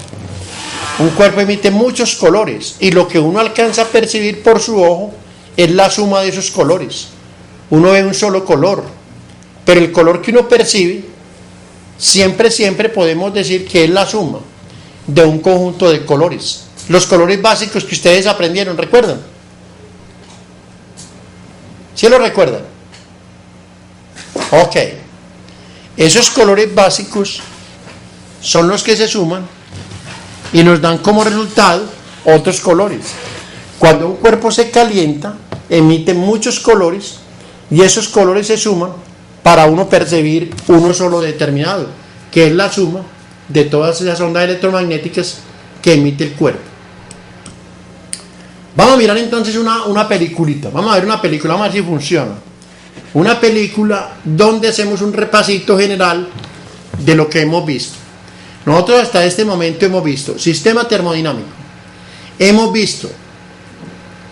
Un cuerpo emite muchos colores, y lo que uno alcanza a percibir por su ojo es la suma de esos colores. Uno ve un solo color, pero el color que uno percibe, siempre podemos decir que es la suma de un conjunto de colores. Los colores básicos que ustedes aprendieron, ¿recuerdan? ¿Sí lo recuerdan? Ok. Esos colores básicos son los que se suman y nos dan como resultado otros colores. Cuando un cuerpo se calienta, emite muchos colores, y esos colores se suman para uno percibir uno solo determinado, que es la suma de todas esas ondas electromagnéticas que emite el cuerpo. Vamos a mirar entonces una peliculita. Vamos a ver una película, vamos a ver si funciona. Una película donde hacemos un repasito general de lo que hemos visto. Nosotros hasta este momento hemos visto sistema termodinámico, hemos visto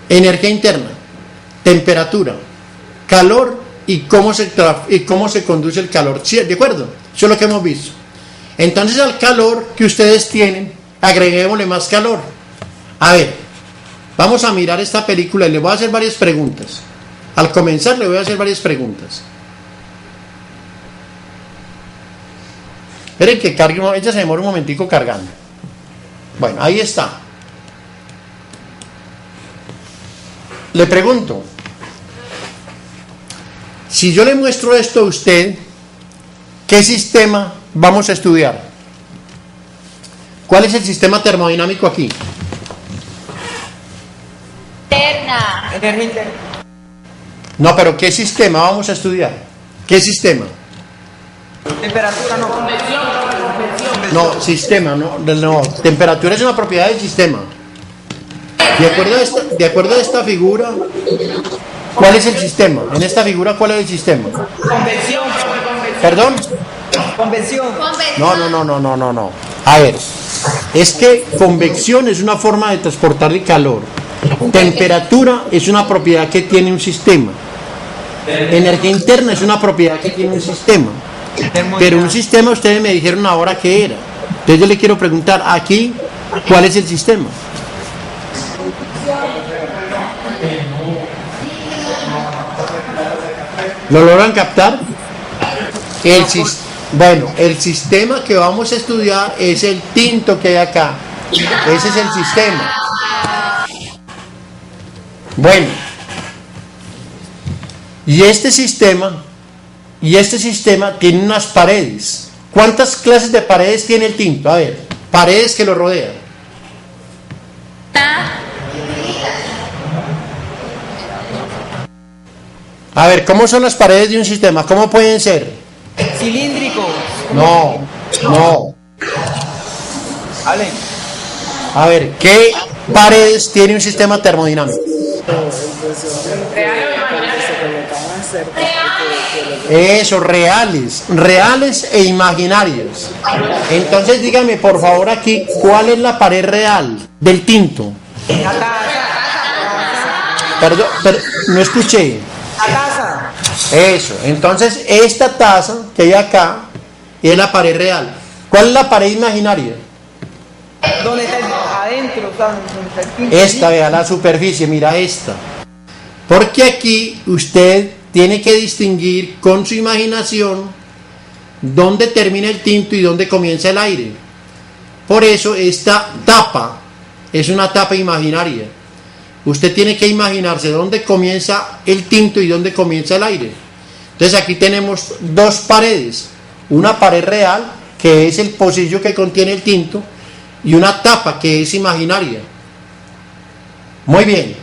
energía interna, temperatura, calor y cómo se conduce el calor. ¿Sí? ¿De acuerdo? Eso es lo que hemos visto. Entonces al calor que ustedes tienen, agreguémosle más calor. A ver, vamos a mirar esta película y les voy a hacer varias preguntas. Al comenzar le voy a hacer varias preguntas. Esperen que cargue, ella se demora un momentico cargando. Bueno, ahí está. Le pregunto, si yo le muestro esto a usted, ¿qué sistema vamos a estudiar? ¿Cuál es el sistema termodinámico aquí? Interna. Energía interna. No, pero ¿qué sistema vamos a estudiar? ¿Qué sistema? Temperatura no. No, sistema, no. Temperatura es una propiedad del sistema. De acuerdo a esta figura, ¿cuál es el sistema? En esta figura, ¿cuál es el sistema? Convección. ¿Perdón? Convección. No. A ver, es que convección es una forma de transportar el calor. Temperatura es una propiedad que tiene un sistema. Energía interna es una propiedad que tiene un sistema. Pero un sistema ustedes me dijeron ahora qué era. Entonces yo le quiero preguntar aquí, ¿cuál es el sistema? ¿Lo logran captar? El sistema que vamos a estudiar es el tinto que hay acá. Ese es el sistema. Bueno, y este sistema tiene unas paredes. ¿Cuántas clases de paredes tiene el tinto? A ver, paredes que lo rodean. A ver, ¿cómo son las paredes de un sistema? ¿Cómo pueden ser? Cilíndrico. No. Vale. A ver, ¿qué paredes tiene un sistema termodinámico? Eso, reales e imaginarias. Entonces dígame por favor aquí, ¿cuál es la pared real del tinto? Perdón, no escuché. La taza. Eso, entonces esta taza que hay acá es la pared real. ¿Cuál es la pared imaginaria? ¿Dónde está adentro? ¿Dónde está el tinto? Esta, vea la superficie, mira esta. Porque aquí usted tiene que distinguir con su imaginación dónde termina el tinto y dónde comienza el aire. Por eso esta tapa es una tapa imaginaria. Usted tiene que imaginarse dónde comienza el tinto y dónde comienza el aire. Entonces aquí tenemos dos paredes. Una pared real, que es el pocillo que contiene el tinto, y una tapa que es imaginaria. Muy bien.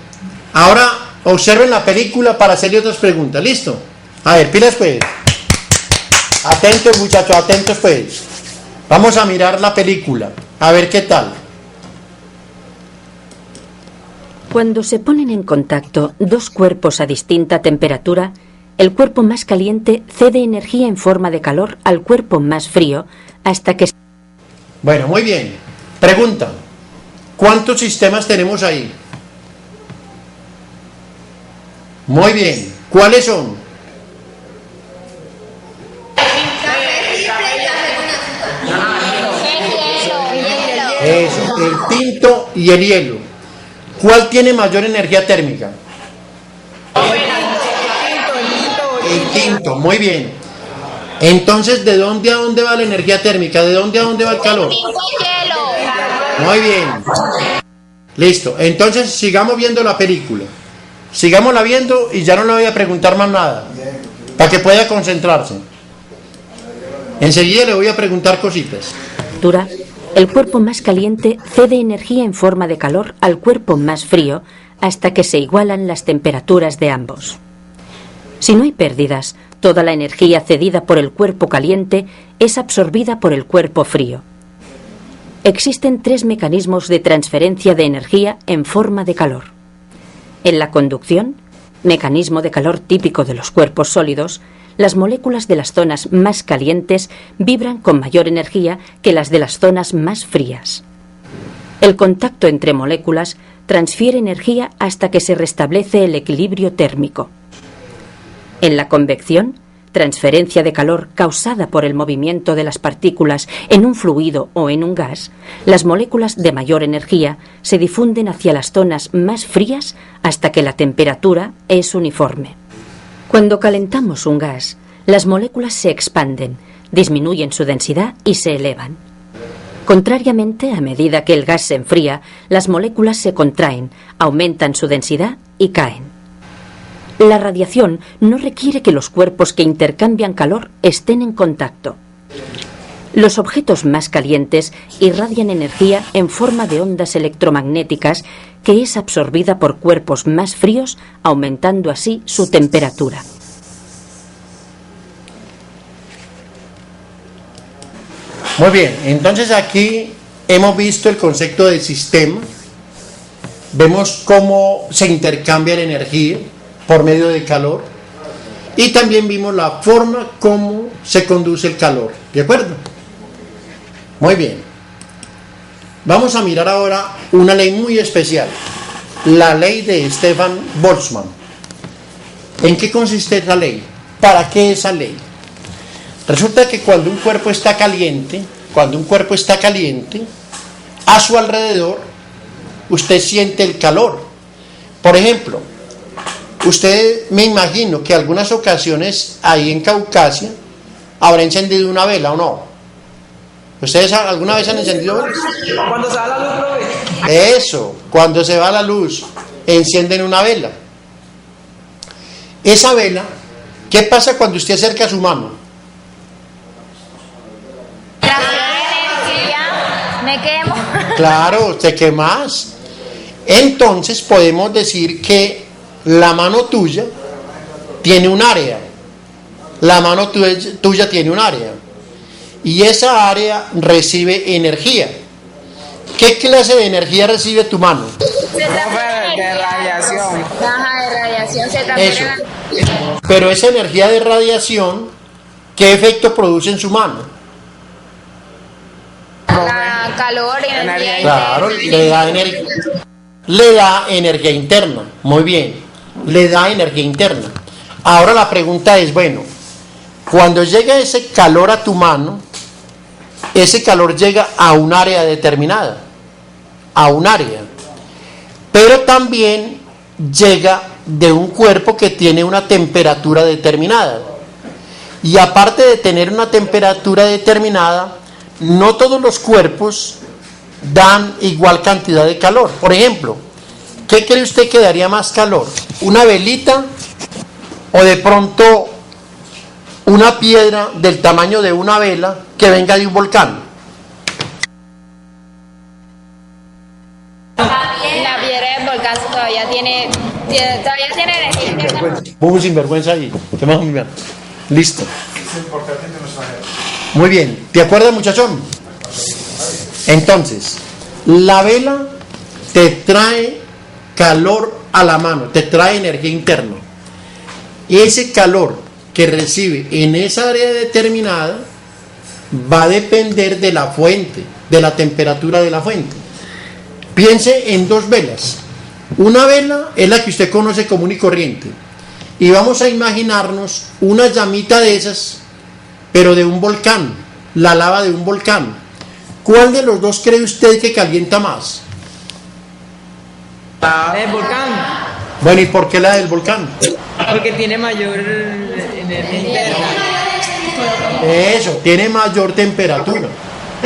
Ahora observen la película para hacerle otras preguntas. ¿Listo? A ver, pilas pues. Atentos muchachos, atentos pues. Vamos a mirar la película. A ver qué tal. Cuando se ponen en contacto dos cuerpos a distinta temperatura, el cuerpo más caliente cede energía en forma de calor al cuerpo más frío hasta que... Bueno, muy bien. Pregunta. ¿Cuántos sistemas tenemos ahí? Muy bien. ¿Cuáles son? Eso, el tinto y el hielo. ¿Cuál tiene mayor energía térmica? El tinto, muy bien. Entonces, ¿de dónde a dónde va la energía térmica? ¿De dónde a dónde va el calor? Muy bien. Listo. Entonces, sigamos viendo la película. Sigámosla viendo y ya no le voy a preguntar más nada. Para que pueda concentrarse. Enseguida le voy a preguntar cositas. El cuerpo más caliente cede energía en forma de calor al cuerpo más frío hasta que se igualan las temperaturas de ambos. Si no hay pérdidas, toda la energía cedida por el cuerpo caliente es absorbida por el cuerpo frío. Existen tres mecanismos de transferencia de energía en forma de calor. En la conducción, mecanismo de calor típico de los cuerpos sólidos, las moléculas de las zonas más calientes vibran con mayor energía que las de las zonas más frías. El contacto entre moléculas transfiere energía hasta que se restablece el equilibrio térmico. En la convección, transferencia de calor causada por el movimiento de las partículas en un fluido o en un gas, las moléculas de mayor energía se difunden hacia las zonas más frías hasta que la temperatura es uniforme. Cuando calentamos un gas, las moléculas se expanden, disminuyen su densidad y se elevan. Contrariamente, a medida que el gas se enfría, las moléculas se contraen, aumentan su densidad y caen. La radiación no requiere que los cuerpos que intercambian calor estén en contacto. Los objetos más calientes irradian energía en forma de ondas electromagnéticas que es absorbida por cuerpos más fríos, aumentando así su temperatura. Muy bien, entonces aquí hemos visto el concepto de sistema, vemos cómo se intercambia la energía por medio del calor y también vimos la forma como se conduce el calor, ¿de acuerdo? Muy bien, vamos a mirar ahora una ley muy especial, la ley de Stefan Boltzmann. ¿En qué consiste esa ley? ¿Para qué esa ley? Resulta que cuando un cuerpo está caliente, a su alrededor, usted siente el calor. Por ejemplo, usted me imagino que algunas ocasiones ahí en Caucasia habrá encendido una vela o no. ¿Ustedes alguna vez han encendido velas? Cuando se va la luz, profe. Eso, cuando se va la luz, encienden una vela. Esa vela, ¿qué pasa cuando usted acerca su mano? Me quemo. Claro, te quemas. Entonces podemos decir que la mano tuya tiene un área. La mano tuya tiene un área. Y esa área recibe energía. ¿Qué clase de energía recibe tu mano? De radiación. Baja de radiación se transfiere. Eso. Pero esa energía de radiación, ¿qué efecto produce en su mano? La calor y energía. Claro, le da energía interna. Muy bien, le da energía interna. Ahora la pregunta es, bueno, cuando llega ese calor a tu mano, ese calor llega a un área determinada, a un área, pero también llega de un cuerpo que tiene una temperatura determinada. Y aparte de tener una temperatura determinada, no todos los cuerpos dan igual cantidad de calor. Por ejemplo, ¿qué cree usted que daría más calor? ¿Una velita o de pronto una piedra del tamaño de una vela que venga de un volcán? La piedra del volcán todavía tiene energía. Vamos sinvergüenza ahí. Listo. Muy bien, ¿te acuerdas, muchachón? Entonces, la vela te trae calor a la mano, te trae energía interna. Y ese calor que recibe en esa área determinada va a depender de la fuente, de la temperatura de la fuente. Piense en dos velas. Una vela es la que usted conoce común y corriente. Y vamos a imaginarnos una llamita de esas, pero de un volcán, la lava de un volcán. ¿Cuál de los dos cree usted que calienta más? El volcán. Bueno, ¿y por qué la del volcán? Porque tiene mayor energía interna. Eso, tiene mayor temperatura.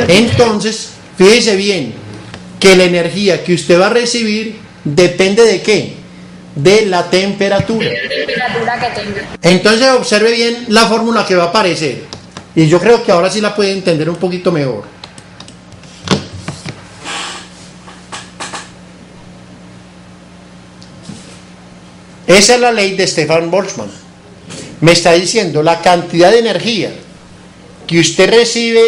Entonces, fíjese bien, que la energía que usted va a recibir depende de ¿qué? De la temperatura. Entonces observe bien la fórmula que va a aparecer. Y yo creo que ahora sí la puede entender un poquito mejor. Esa es la ley de Stefan Boltzmann. Me está diciendo la cantidad de energía que usted recibe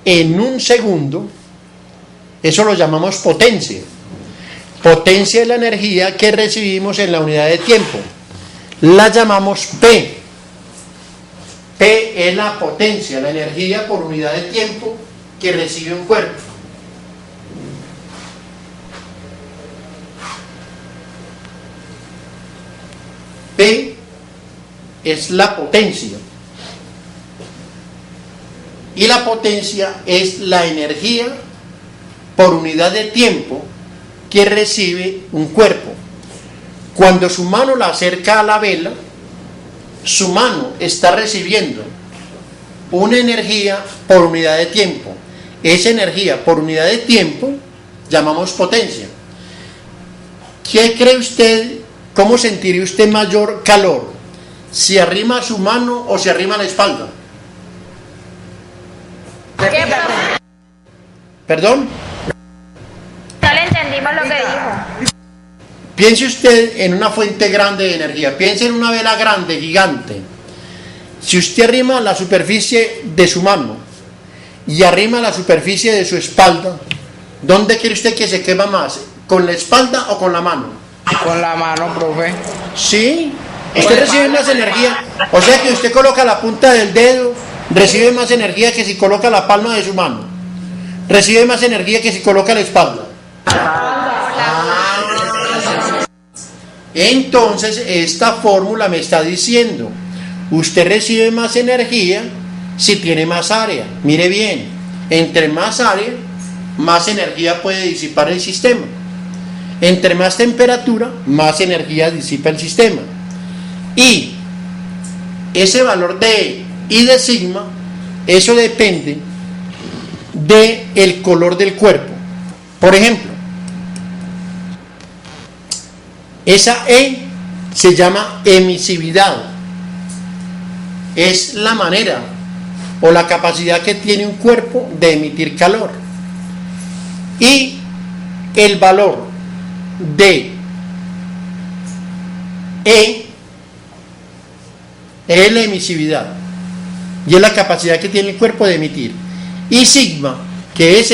en un segundo. Eso lo llamamos potencia. Potencia es la energía que recibimos en la unidad de tiempo. La llamamos P. P es la potencia, la energía por unidad de tiempo que recibe un cuerpo. P es la potencia. Y la potencia es la energía por unidad de tiempo que recibe un cuerpo. Cuando su mano la acerca a la vela, su mano está recibiendo una energía por unidad de tiempo. Esa energía por unidad de tiempo llamamos potencia. ¿Qué cree usted? ¿Cómo sentiría usted mayor calor? ¿Si arrima su mano o si arrima la espalda? ¿Perdón? No le entendimos lo que dijo. Piense usted en una fuente grande de energía. Piense en una vela grande, gigante. Si usted arrima la superficie de su mano y arrima la superficie de su espalda, ¿dónde cree usted que se quema más? ¿Con la espalda o con la mano? Con la mano, profe. Sí, usted recibe más energía. O sea que usted coloca la punta del dedo, recibe más energía que si coloca la palma de su mano. Recibe más energía que si coloca la espalda. Entonces, esta fórmula me está diciendo, usted recibe más energía si tiene más área. Mire bien, entre más área, más energía puede disipar el sistema. Entre más temperatura, más energía disipa el sistema. Y ese valor de I de sigma, eso depende del color del cuerpo. Por ejemplo, esa E se llama emisividad. Es la manera o la capacidad que tiene un cuerpo de emitir calor. Y el valor de E es la emisividad y es la capacidad que tiene el cuerpo de emitir. Y sigma, que es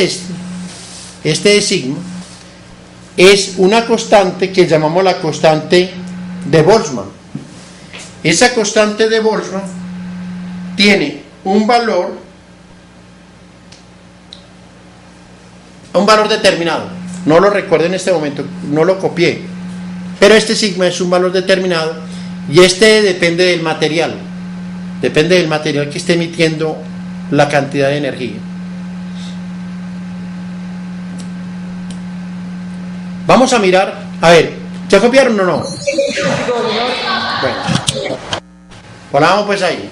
este de sigma, es una constante que llamamos la constante de Boltzmann. Esa constante de Boltzmann tiene un valor determinado. No lo recuerdo en este momento, no lo copié, pero este sigma es un valor determinado y este depende del material que esté emitiendo la cantidad de energía. Vamos a mirar, a ver, ¿ya copiaron o no? Bueno, ponamos pues ahí.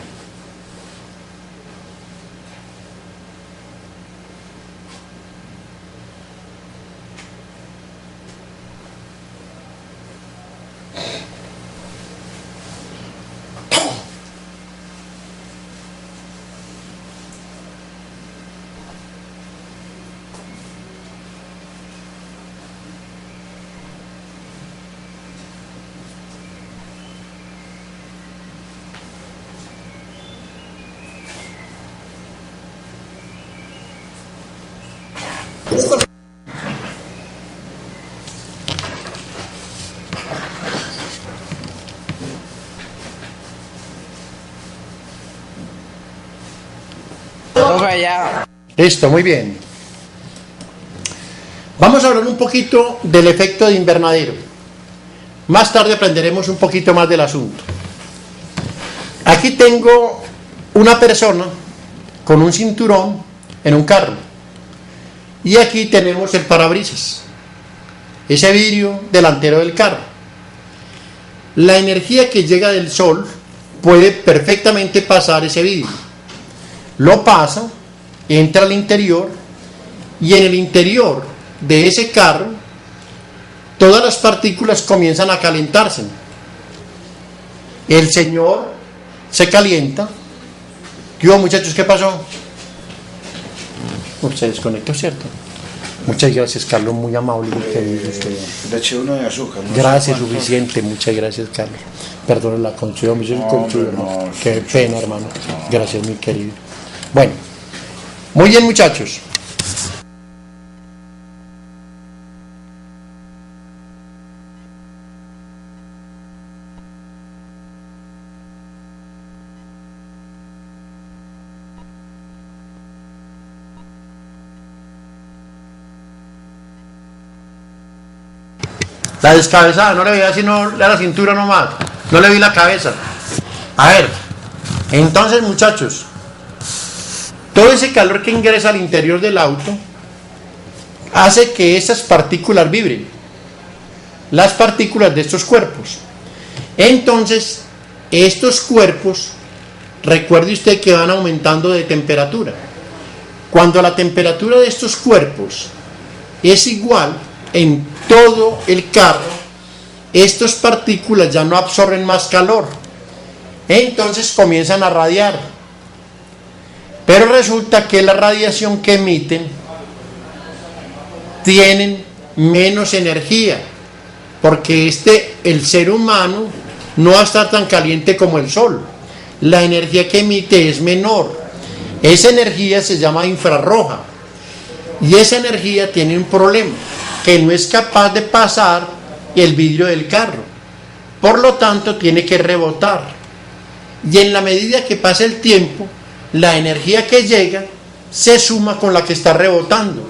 Ya. Listo, muy bien. Vamos a hablar un poquito del efecto de invernadero. Más tarde aprenderemos un poquito más del asunto. Aquí tengo una persona con un cinturón en un carro. Y aquí tenemos el parabrisas, ese vidrio delantero del carro. La energía que llega del sol puede perfectamente pasar ese vidrio. Lo pasa, entra al interior y en el interior de ese carro todas las partículas comienzan a calentarse. El señor se calienta. ¿Qué hubo, muchachos? ¿Qué pasó? Se desconectó, ¿cierto? Muchas gracias, Carlos, muy amable. Le eché uno de azúcar. ¿No? Gracias, suficiente, muchas gracias, Carlos. Perdón la conchuda, no, qué pena, hermano. Gracias, mi querido. Bueno, muy bien, muchachos. La descabezada, no le veía sino la cintura nomás, no le vi la cabeza. A ver, entonces muchachos, todo ese calor que ingresa al interior del auto hace que esas partículas vibren, las partículas de estos cuerpos. Entonces, estos cuerpos, recuerde usted que van aumentando de temperatura. Cuando la temperatura de estos cuerpos es igual en todo el carro, estas partículas ya no absorben más calor, entonces comienzan a radiar, pero resulta que la radiación que emiten tienen menos energía, porque el ser humano no va a estar tan caliente como el sol, la energía que emite es menor, esa energía se llama infrarroja, y esa energía tiene un problema, que no es capaz de pasar el vidrio del carro, por lo tanto tiene que rebotar, y en la medida que pasa el tiempo, la energía que llega se suma con la que está rebotando.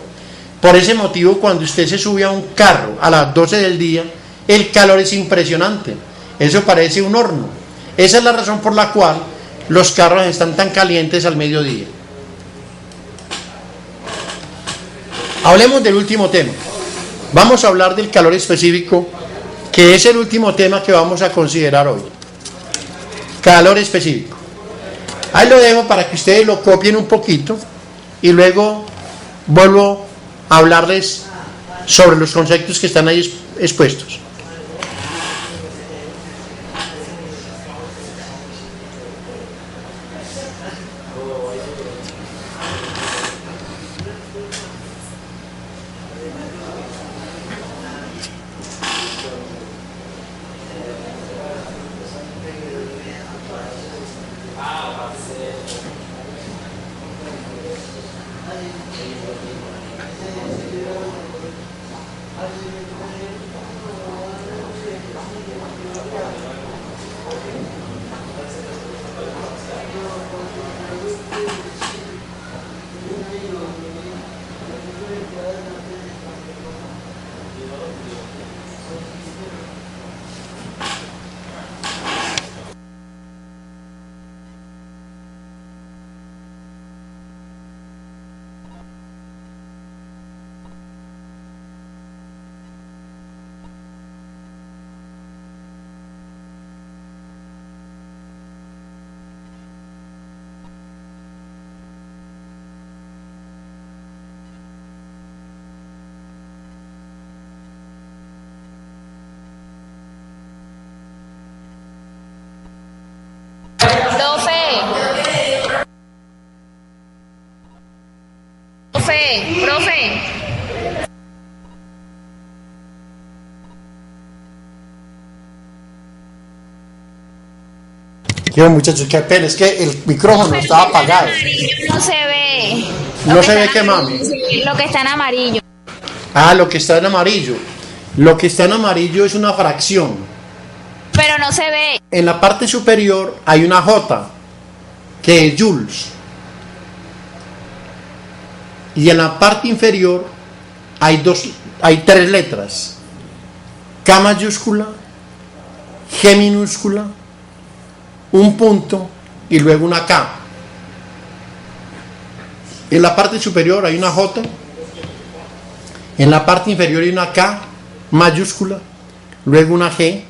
Por ese motivo, cuando usted se sube a un carro a las 12 del día, el calor es impresionante, eso parece un horno. Esa es la razón por la cual los carros están tan calientes al mediodía. Hablemos del último tema. Vamos a hablar del calor específico, que es el último tema que vamos a considerar hoy. Calor específico. Ahí lo dejo para que ustedes lo copien un poquito y luego vuelvo a hablarles sobre los conceptos que están ahí expuestos. Profe. Quiero muchachos, qué pena, es que el micrófono estaba apagado. No se ve. ¿No se ve qué, mami? Lo que está en amarillo. Ah, lo que está en amarillo. Lo que está en amarillo es una fracción. Pero no se ve. En la parte superior hay una J, que es joules. Y en la parte inferior hay tres letras: K mayúscula, G minúscula, un punto y luego una K. En la parte superior hay una J, en la parte inferior hay una K mayúscula, luego una G,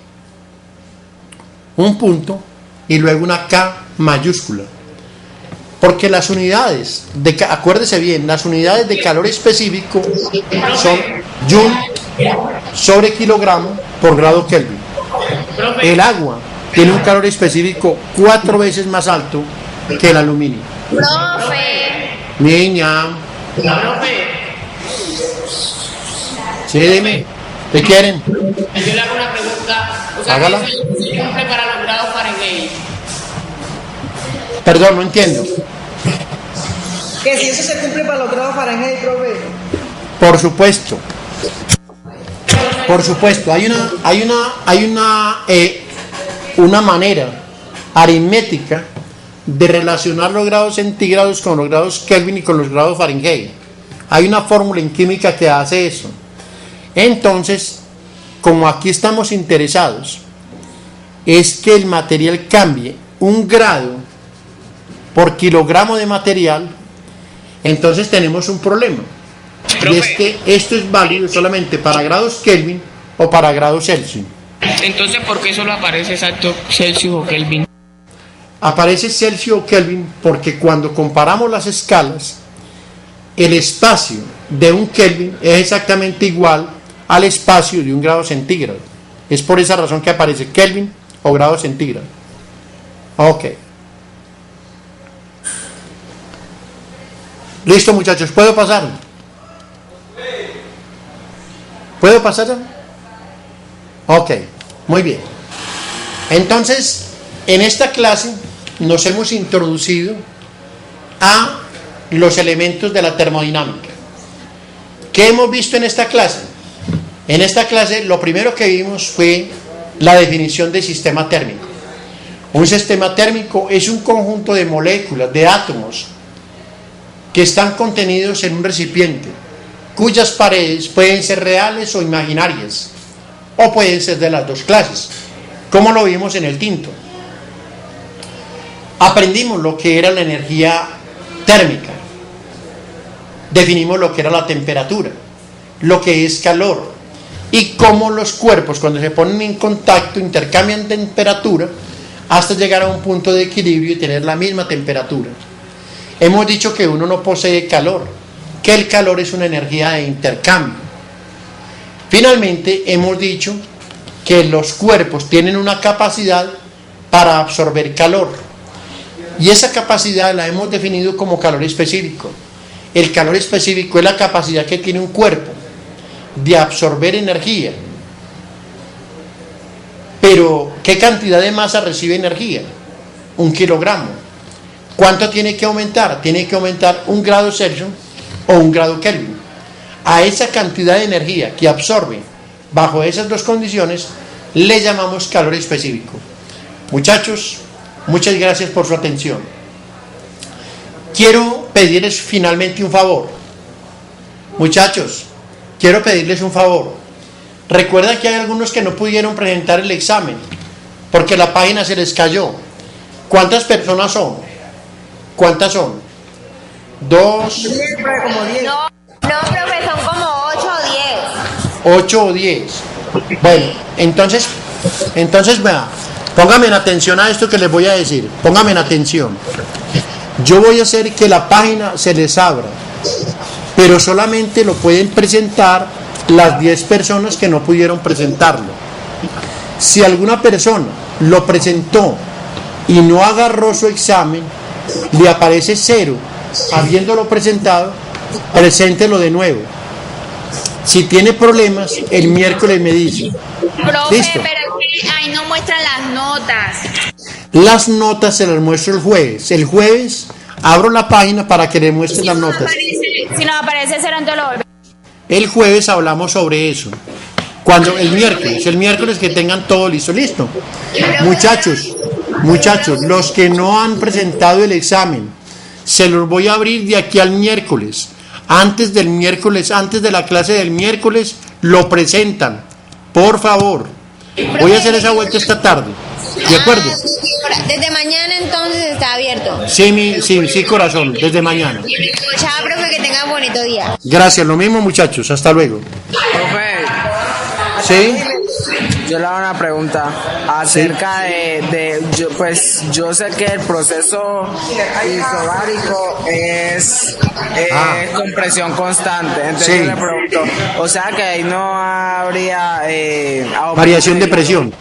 un punto y luego una K mayúscula. Porque las unidades, acuérdese bien, las unidades de calor específico son Joule sobre kilogramo por grado Kelvin. El agua tiene un calor específico 4 veces más alto que el aluminio. Profe. Niña. Profe. Sí, dime. ¿Te quieren? Yo le hago una pregunta. O sea, Hágala. ¿qué se cumple para los grados Fahrenheit? Perdón, no entiendo. Que si eso se cumple para los grados Fahrenheit, profe. Por supuesto. Por supuesto. Hay una manera aritmética de relacionar los grados centígrados con los grados Kelvin y con los grados Fahrenheit. Hay una fórmula en química que hace eso. Entonces, como aquí estamos interesados, es que el material cambie 1 grado por kilogramo de material, entonces tenemos un problema. Y es que esto es válido solamente para grados Kelvin o para grados Celsius. Entonces, ¿por qué solo aparece exacto Celsius o Kelvin? Aparece Celsius o Kelvin porque cuando comparamos las escalas, el espacio de 1 Kelvin es exactamente igual al espacio de 1 grado centígrado. Es por esa razón que aparece Kelvin o grado centígrado. Ok. Listo, muchachos, ¿puedo pasar? ¿Puedo pasar? Ok, muy bien. Entonces, en esta clase nos hemos introducido a los elementos de la termodinámica. ¿Qué hemos visto en esta clase? En esta clase lo primero que vimos fue la definición de sistema térmico. Un sistema térmico es un conjunto de moléculas, de átomos, que están contenidos en un recipiente, cuyas paredes pueden ser reales o imaginarias, o pueden ser de las dos clases, como lo vimos en el quinto. Aprendimos lo que era la energía térmica, definimos lo que era la temperatura, lo que es calor, y cómo los cuerpos cuando se ponen en contacto intercambian temperatura hasta llegar a un punto de equilibrio y tener la misma temperatura. Hemos dicho que uno no posee calor, que el calor es una energía de intercambio. Finalmente hemos dicho que los cuerpos tienen una capacidad para absorber calor, y esa capacidad la hemos definido como calor específico. El calor específico es la capacidad que tiene un cuerpo de absorber energía. Pero ¿qué cantidad de masa recibe energía? 1 kilogramo. ¿Cuánto tiene que aumentar? Tiene que aumentar 1 grado Celsius o 1 grado Kelvin. A esa cantidad de energía que absorbe bajo esas dos condiciones le llamamos calor específico. Muchachos, muchas gracias por su atención. Quiero pedirles finalmente un favor. Muchachos, quiero pedirles un favor. Recuerda que hay algunos que no pudieron presentar el examen porque la página se les cayó. ¿Cuántas personas son? ¿Cuántas son? 2. No, profe, son como 8 o 10. 8 o 10. Bueno, entonces vea, pónganme en atención a esto que les voy a decir. Pónganme en atención. Yo voy a hacer que la página se les abra, pero solamente lo pueden presentar las 10 personas que no pudieron presentarlo. Si alguna persona lo presentó y no agarró su examen, le aparece 0, habiéndolo presentado, preséntelo de nuevo. Si tiene problemas, el miércoles me dice. Profe, ¿Listo? pero es que ahí no muestran las notas. Las notas se las muestro el jueves. El jueves abro la página para que le muestre las notas. Si no aparece 0, entonces lo volvemos. El jueves hablamos sobre eso. Cuando el miércoles que tengan todo listo. Muchachos, los que no han presentado el examen, se los voy a abrir de aquí al miércoles. Antes del miércoles, antes de la clase del miércoles, lo presentan. Por favor. Voy a hacer esa vuelta esta tarde. ¿De acuerdo? Desde mañana entonces está abierto. Sí, corazón, desde mañana. Chao, profe, que tenga bonito día. Gracias, lo mismo, muchachos. Hasta luego. Profe, ¿Sí? yo le hago una pregunta acerca yo sé que el proceso isobárico es compresión constante, entonces Sí. yo le pregunto, o sea que ahí no habría Variación de presión.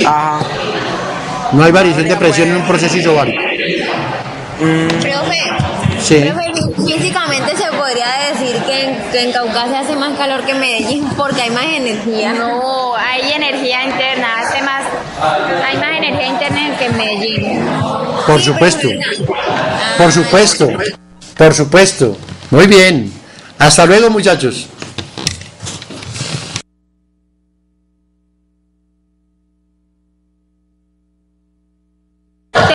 Ajá. No hay variación de presión en un proceso isobárico. Profe, Sí. físicamente se podría decir que en Caucasia hace más calor que en Medellín porque hay más energía. No, hay energía interna, hay más energía interna que en Medellín. Por supuesto. Por supuesto. Muy bien. Hasta luego, muchachos.